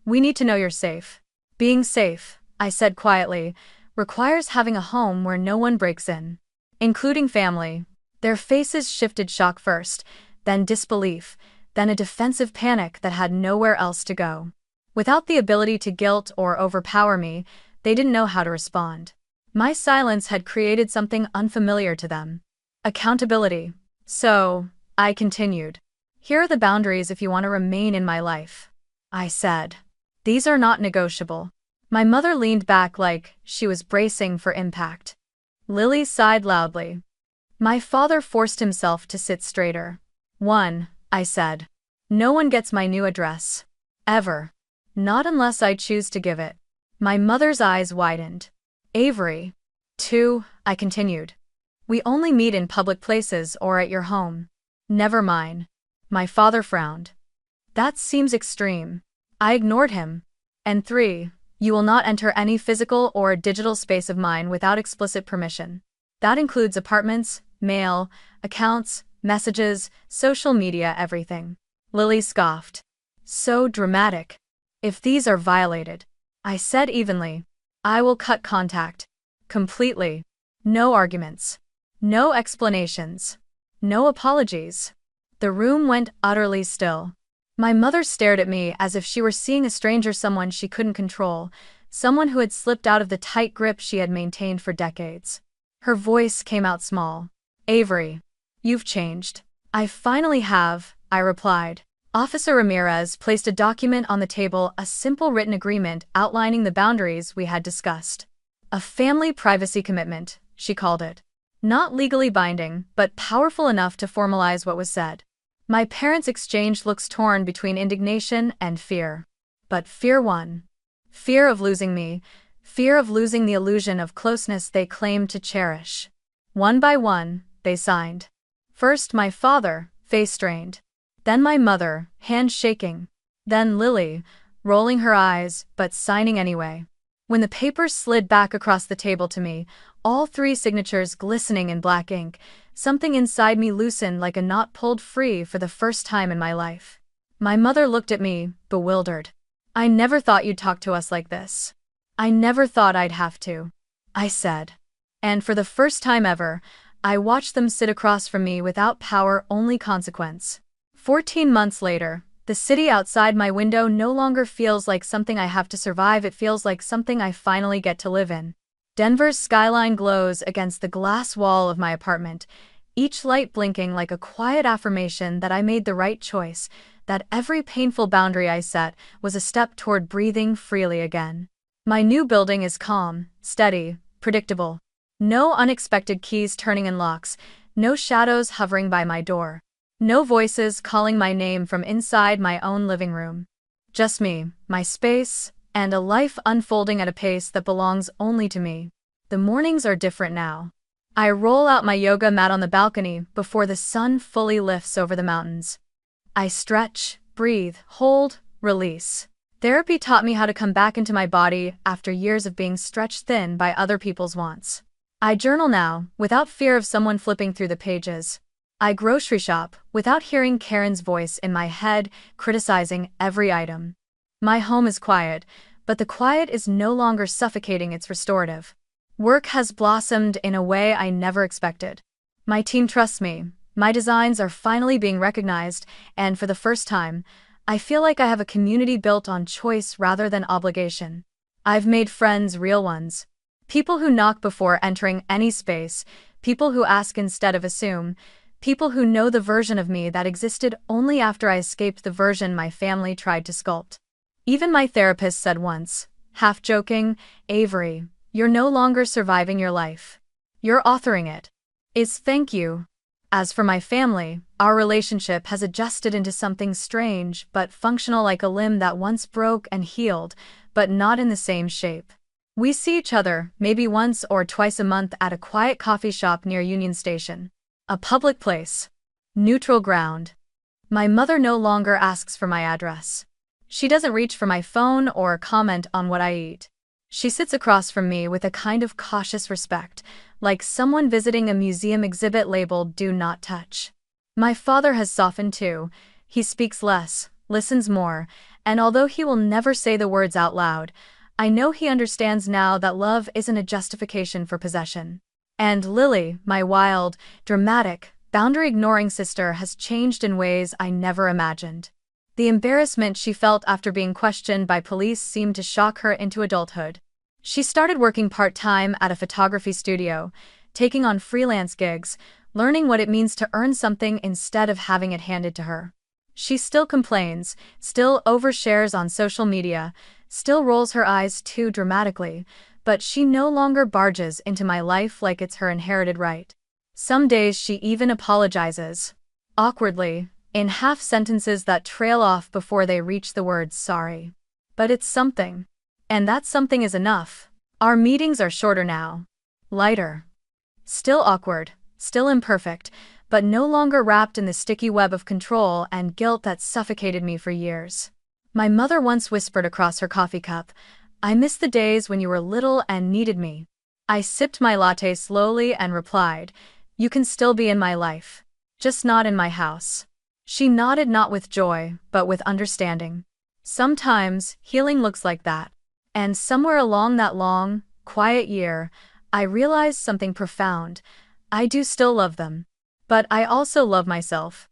We need to know you're safe. Being safe, I said quietly, requires having a home where no one breaks in. Including family. Their faces shifted shock first, then disbelief, then a defensive panic that had nowhere else to go. Without the ability to guilt or overpower me, they didn't know how to respond. My silence had created something unfamiliar to them. Accountability. So, I continued. Here are the boundaries if you want to remain in my life. I said. These are not negotiable. My mother leaned back like she was bracing for impact. Lily sighed loudly. My father forced himself to sit straighter. I said. No one gets my new address. Ever. Not unless I choose to give it. My mother's eyes widened. Avery. 2, I continued. We only meet in public places or at your home. Never mine. My father frowned. That seems extreme. I ignored him. And 3, you will not enter any physical or digital space of mine without explicit permission. That includes apartments, mail, accounts, messages, social media, everything. Lily scoffed. So dramatic. If these are violated, I said evenly, I will cut contact. Completely. No arguments. No explanations. No apologies. The room went utterly still. My mother stared at me as if she were seeing a stranger, someone she couldn't control, someone who had slipped out of the tight grip she had maintained for decades. Her voice came out small. Avery. You've changed. I finally have, I replied. Officer Ramirez placed a document on the table, a simple written agreement outlining the boundaries we had discussed. A family privacy commitment, she called it. Not legally binding, but powerful enough to formalize what was said. My parents exchanged looks torn between indignation and fear. But fear won. Fear of losing me, fear of losing the illusion of closeness they claimed to cherish. One by one, they signed. First my father, face strained. Then my mother, hands shaking. Then Lily, rolling her eyes, but signing anyway. When the papers slid back across the table to me, all three signatures glistening in black ink, something inside me loosened like a knot pulled free for the first time in my life. My mother looked at me, bewildered. I never thought you'd talk to us like this. I never thought I'd have to, I said. And for the first time ever, I watched them sit across from me without power, only consequence. 14 months later, the city outside my window no longer feels like something I have to survive, it feels like something I finally get to live in. Denver's skyline glows against the glass wall of my apartment, each light blinking like a quiet affirmation that I made the right choice, that every painful boundary I set was a step toward breathing freely again. My new building is calm, steady, predictable. No unexpected keys turning in locks, no shadows hovering by my door. No voices calling my name from inside my own living room. Just me, my space, and a life unfolding at a pace that belongs only to me. The mornings are different now. I roll out my yoga mat on the balcony before the sun fully lifts over the mountains. I stretch, breathe, hold, release. Therapy taught me how to come back into my body after years of being stretched thin by other people's wants. I journal now, without fear of someone flipping through the pages. I grocery shop, without hearing Karen's voice in my head, criticizing every item. My home is quiet, but the quiet is no longer suffocating, it's restorative. Work has blossomed in a way I never expected. My team trusts me, my designs are finally being recognized, and for the first time, I feel like I have a community built on choice rather than obligation. I've made friends, real ones. People who knock before entering any space, people who ask instead of assume, people who know the version of me that existed only after I escaped the version my family tried to sculpt. Even my therapist said once, half joking, "Avery, you're no longer surviving your life. You're authoring it." Thank you. As for my family, our relationship has adjusted into something strange but functional, like a limb that once broke and healed, but not in the same shape. We see each other maybe once or twice a month at a quiet coffee shop near Union Station. A public place. Neutral ground. My mother no longer asks for my address. She doesn't reach for my phone or comment on what I eat. She sits across from me with a kind of cautious respect, like someone visiting a museum exhibit labeled "Do Not Touch." My father has softened too. He speaks less, listens more, and although he will never say the words out loud, I know he understands now that love isn't a justification for possession. And Lily, my wild, dramatic, boundary-ignoring sister, has changed in ways I never imagined. The embarrassment she felt after being questioned by police seemed to shock her into adulthood. She started working part-time at a photography studio, taking on freelance gigs, learning what it means to earn something instead of having it handed to her. She still complains, still overshares on social media, still rolls her eyes too dramatically, but she no longer barges into my life like it's her inherited right. Some days she even apologizes. Awkwardly, in half sentences that trail off before they reach the words sorry. But it's something. And that something is enough. Our meetings are shorter now. Lighter. Still awkward, still imperfect, but no longer wrapped in the sticky web of control and guilt that suffocated me for years. My mother once whispered across her coffee cup, "I miss the days when you were little and needed me." I sipped my latte slowly and replied, "You can still be in my life. Just not in my house." She nodded, not with joy, but with understanding. Sometimes, healing looks like that. And somewhere along that long, quiet year, I realized something profound. I do still love them. But I also love myself.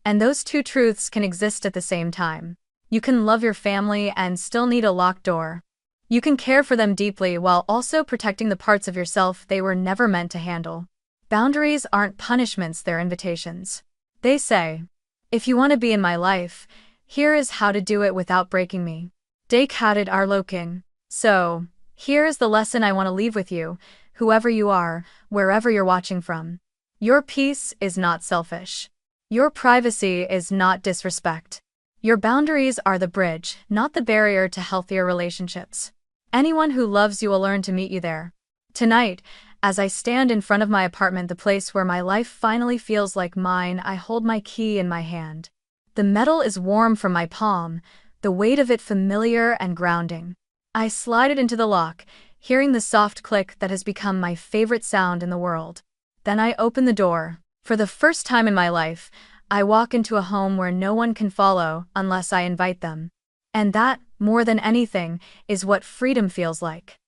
And those two truths can exist at the same time. You can love your family and still need a locked door. You can care for them deeply while also protecting the parts of yourself they were never meant to handle. Boundaries aren't punishments, they're invitations. They say, if you want to be in my life, here is how to do it without breaking me. Dekhated Arloking. So, here is the lesson I want to leave with you, whoever you are, wherever you're watching from. Your peace is not selfish. Your privacy is not disrespect. Your boundaries are the bridge, not the barrier to healthier relationships. Anyone who loves you will learn to meet you there. Tonight, as I stand in front of my apartment, the place where my life finally feels like mine, I hold my key in my hand. The metal is warm from my palm, the weight of it familiar and grounding. I slide it into the lock, hearing the soft click that has become my favorite sound in the world. Then I open the door. For the first time in my life, I walk into a home where no one can follow unless I invite them. And that, more than anything, is what freedom feels like.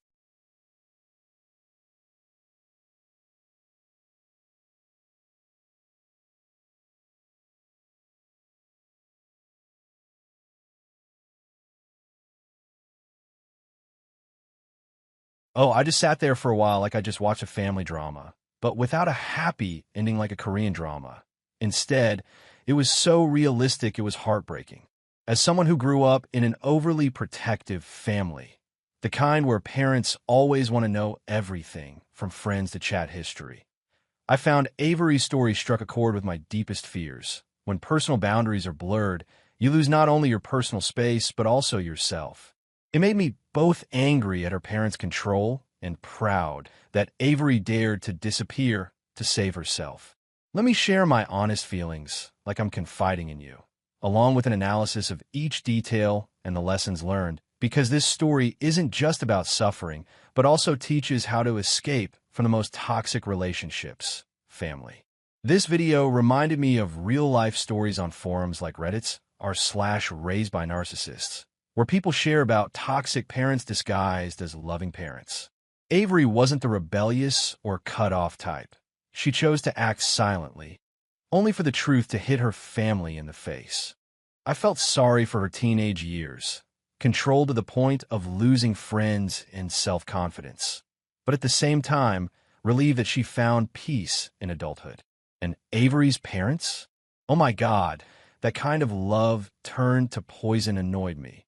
Oh, I just sat there for a while like I just watched a family drama, but without a happy ending like a Korean drama. Instead, it was so realistic it was heartbreaking. As someone who grew up in an overly protective family, the kind where parents always want to know everything from friends to chat history, I found Avery's story struck a chord with my deepest fears. When personal boundaries are blurred, you lose not only your personal space, but also yourself. It made me both angry at her parents' control and proud that Avery dared to disappear to save herself. Let me share my honest feelings, like I'm confiding in you, along with an analysis of each detail and the lessons learned, because this story isn't just about suffering, but also teaches how to escape from the most toxic relationships, family. This video reminded me of real-life stories on forums like Reddit's r/raised by narcissists, where people share about toxic parents disguised as loving parents. Avery wasn't the rebellious or cut-off type. She chose to act silently, only for the truth to hit her family in the face. I felt sorry for her teenage years, controlled to the point of losing friends and self-confidence, but at the same time, relieved that she found peace in adulthood. And Avery's parents? Oh my God, that kind of love turned to poison annoyed me.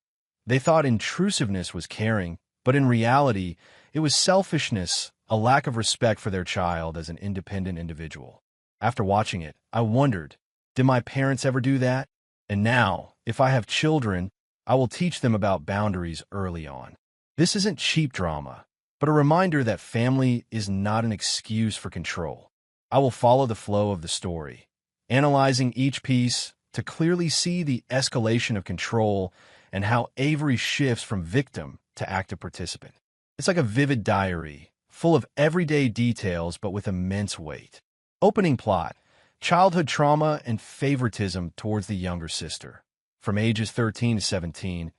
They thought intrusiveness was caring, but in reality, it was selfishness, a lack of respect for their child as an independent individual. After watching it, I wondered, did my parents ever do that? And now, if I have children, I will teach them about boundaries early on. This isn't cheap drama, but a reminder that family is not an excuse for control. I will follow the flow of the story, analyzing each piece to clearly see the escalation of control and how Avery shifts from victim to active participant. It's like a vivid diary, full of everyday details but with immense weight. Opening plot: childhood trauma and favoritism towards the younger sister. From ages 13 to 17,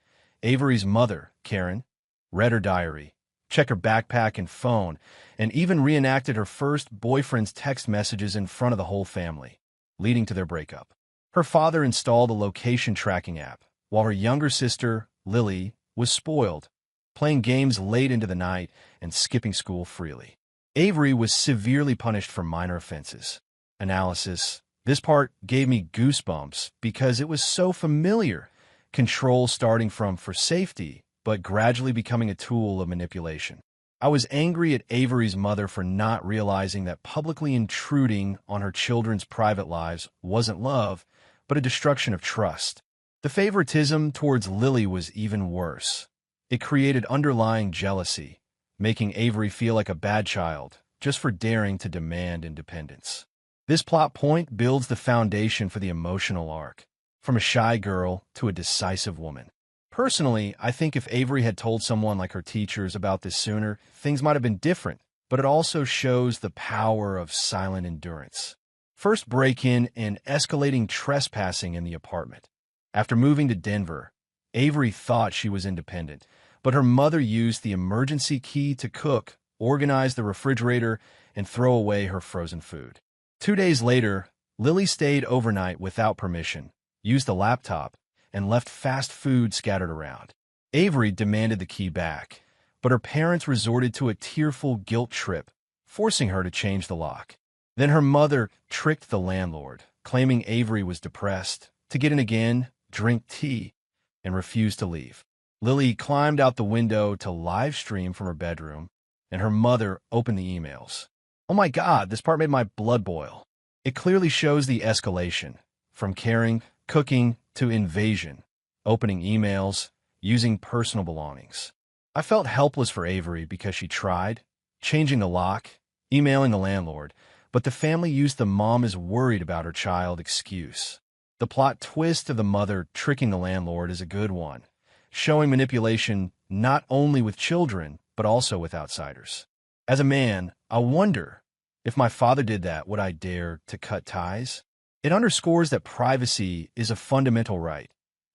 Avery's mother, Karen, read her diary, checked her backpack and phone, and even reenacted her first boyfriend's text messages in front of the whole family, leading to their breakup. Her father installed a location tracking app, while her younger sister, Lily, was spoiled, playing games late into the night and skipping school freely. Avery was severely punished for minor offenses. Analysis: this part gave me goosebumps because it was so familiar. Control starting from for safety, but gradually becoming a tool of manipulation. I was angry at Avery's mother for not realizing that publicly intruding on her children's private lives wasn't love, but a destruction of trust. The favoritism towards Lily was even worse. It created underlying jealousy, making Avery feel like a bad child just for daring to demand independence. This plot point builds the foundation for the emotional arc, from a shy girl to a decisive woman. Personally, I think if Avery had told someone like her teachers about this sooner, things might have been different, but it also shows the power of silent endurance. First break-in and escalating trespassing in the apartment. After moving to Denver, Avery thought she was independent, but her mother used the emergency key to cook, organize the refrigerator, and throw away her frozen food. 2 days later, Lily stayed overnight without permission, used the laptop, and left fast food scattered around. Avery demanded the key back, but her parents resorted to a tearful guilt trip, forcing her to change the lock. Then her mother tricked the landlord, claiming Avery was depressed, to get in again, drink tea, and refuse to leave. Lily climbed out the window to live stream from her bedroom, and her mother opened the emails. Oh my God, this part made my blood boil. It clearly shows the escalation, from caring, cooking, to invasion, opening emails, using personal belongings. I felt helpless for Avery because she tried, changing the lock, emailing the landlord, but the family used the mom is worried about her child excuse. The plot twist of the mother tricking the landlord is a good one, showing manipulation not only with children, but also with outsiders. As a man, I wonder, if my father did that, would I dare to cut ties? It underscores that privacy is a fundamental right,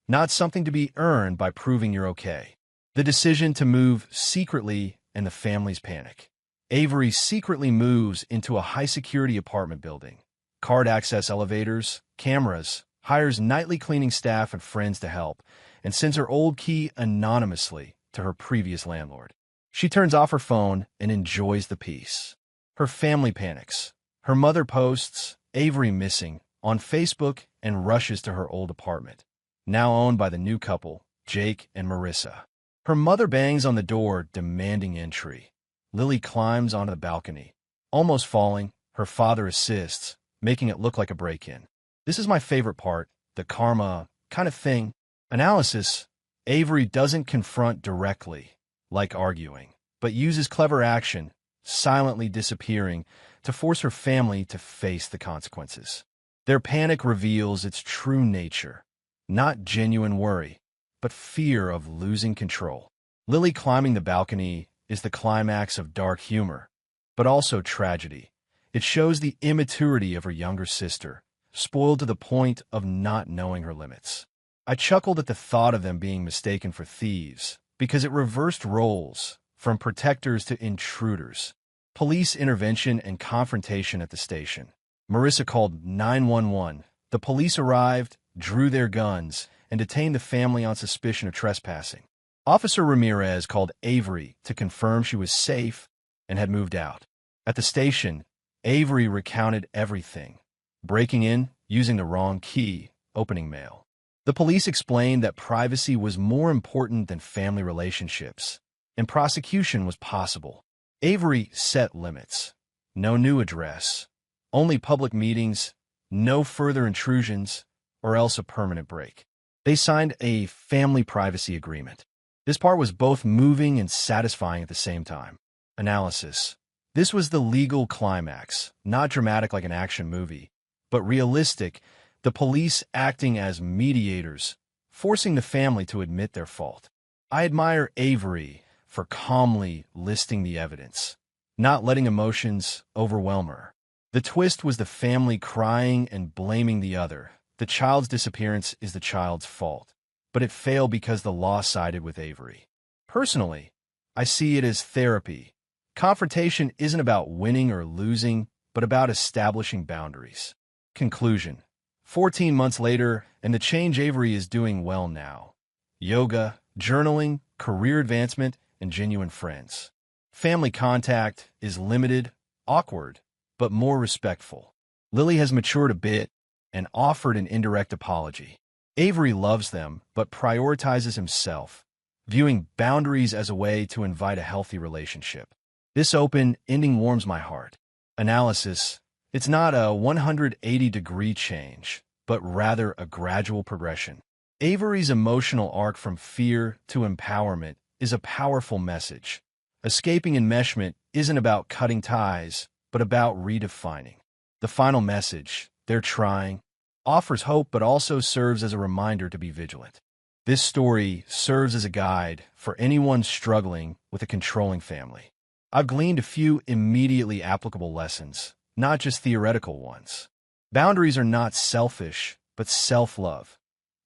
not something to be earned by proving you're okay. The decision to move secretly and the family's panic. Avery secretly moves into a high-security apartment building, card access elevators, cameras, hires nightly cleaning staff and friends to help, and sends her old key anonymously to her previous landlord. She turns off her phone and enjoys the peace. Her family panics. Her mother posts, Avery missing, on Facebook and rushes to her old apartment, now owned by the new couple, Jake and Marissa. Her mother bangs on the door, demanding entry. Lily climbs onto the balcony. Almost falling, her father assists, making it look like a break-in. This is my favorite part, the karma kind of thing. Analysis. Avery doesn't confront directly, like arguing, but uses clever action, silently disappearing, to force her family to face the consequences. Their panic reveals its true nature, not genuine worry, but fear of losing control. Lily climbing the balcony is the climax of dark humor, but also tragedy. It shows the immaturity of her younger sister, spoiled to the point of not knowing her limits. I chuckled at the thought of them being mistaken for thieves, because it reversed roles, from protectors to intruders. Police intervention and confrontation at the station. Marissa called 911. The police arrived, drew their guns, and detained the family on suspicion of trespassing. Officer Ramirez called Avery to confirm she was safe and had moved out. At the station, Avery recounted everything, breaking in, using the wrong key, opening mail. The police explained that privacy was more important than family relationships, and prosecution was possible. Avery set limits. No new address, only public meetings, no further intrusions, or else a permanent break. They signed a family privacy agreement. This part was both moving and satisfying at the same time. Analysis. This was the legal climax, not dramatic like an action movie, but realistic, the police acting as mediators, forcing the family to admit their fault. I admire Avery for calmly listing the evidence, not letting emotions overwhelm her. The twist was the family crying and blaming the other. The child's disappearance is the child's fault, but it failed because the law sided with Avery. Personally, I see it as therapy. Confrontation isn't about winning or losing, but about establishing boundaries. Conclusion. 14 months later, and the change Avery is doing well now. Yoga, journaling, career advancement, and genuine friends. Family contact is limited, awkward, but more respectful. Lily has matured a bit and offered an indirect apology. Avery loves them, but prioritizes himself, viewing boundaries as a way to invite a healthy relationship. This open ending warms my heart. Analysis. It's not a 180-degree change, but rather a gradual progression. Avery's emotional arc from fear to empowerment is a powerful message. Escaping enmeshment isn't about cutting ties, but about redefining. The final message, they're trying, offers hope but also serves as a reminder to be vigilant. This story serves as a guide for anyone struggling with a controlling family. I've gleaned a few immediately applicable lessons, not just theoretical ones. Boundaries are not selfish, but self-love.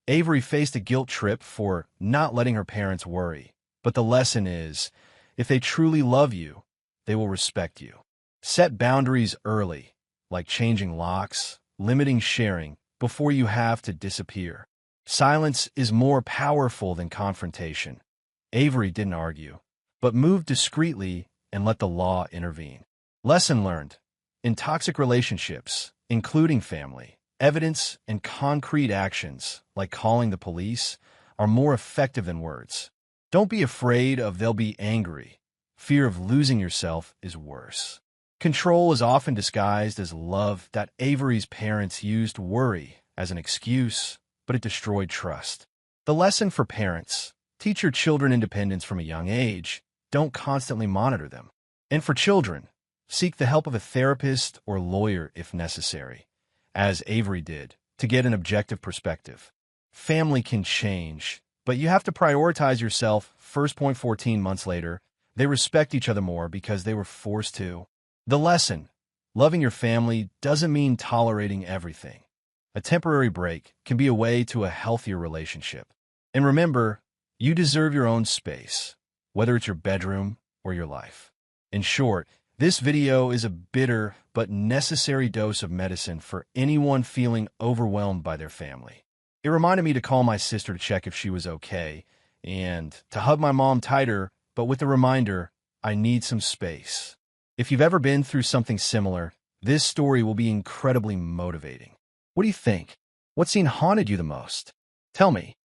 Avery faced a guilt trip for not letting her parents worry, but the lesson is, if they truly love you, they will respect you. Set boundaries early, like changing locks, limiting sharing, before you have to disappear. Silence is more powerful than confrontation. Avery didn't argue, but moved discreetly and let the law intervene. Lesson learned. In toxic relationships, including family, evidence and concrete actions, like calling the police, are more effective than words. Don't be afraid of they'll be angry. Fear of losing yourself is worse. Control is often disguised as love. That Avery's parents used worry as an excuse, but it destroyed trust. The lesson for parents: teach your children independence from a young age. Don't constantly monitor them. And for children, seek the help of a therapist or lawyer if necessary, as Avery did, to get an objective perspective. Family can change, but you have to prioritize yourself. 14 months later, they respect each other more because they were forced to. The lesson: loving your family doesn't mean tolerating everything. A temporary break can be a way to a healthier relationship. And remember, you deserve your own space, whether it's your bedroom or your life. In short, this video is a bitter but necessary dose of medicine for anyone feeling overwhelmed by their family. It reminded me to call my sister to check if she was okay, and to hug my mom tighter, but with the reminder, I need some space. If you've ever been through something similar, this story will be incredibly motivating. What do you think? What scene haunted you the most? Tell me.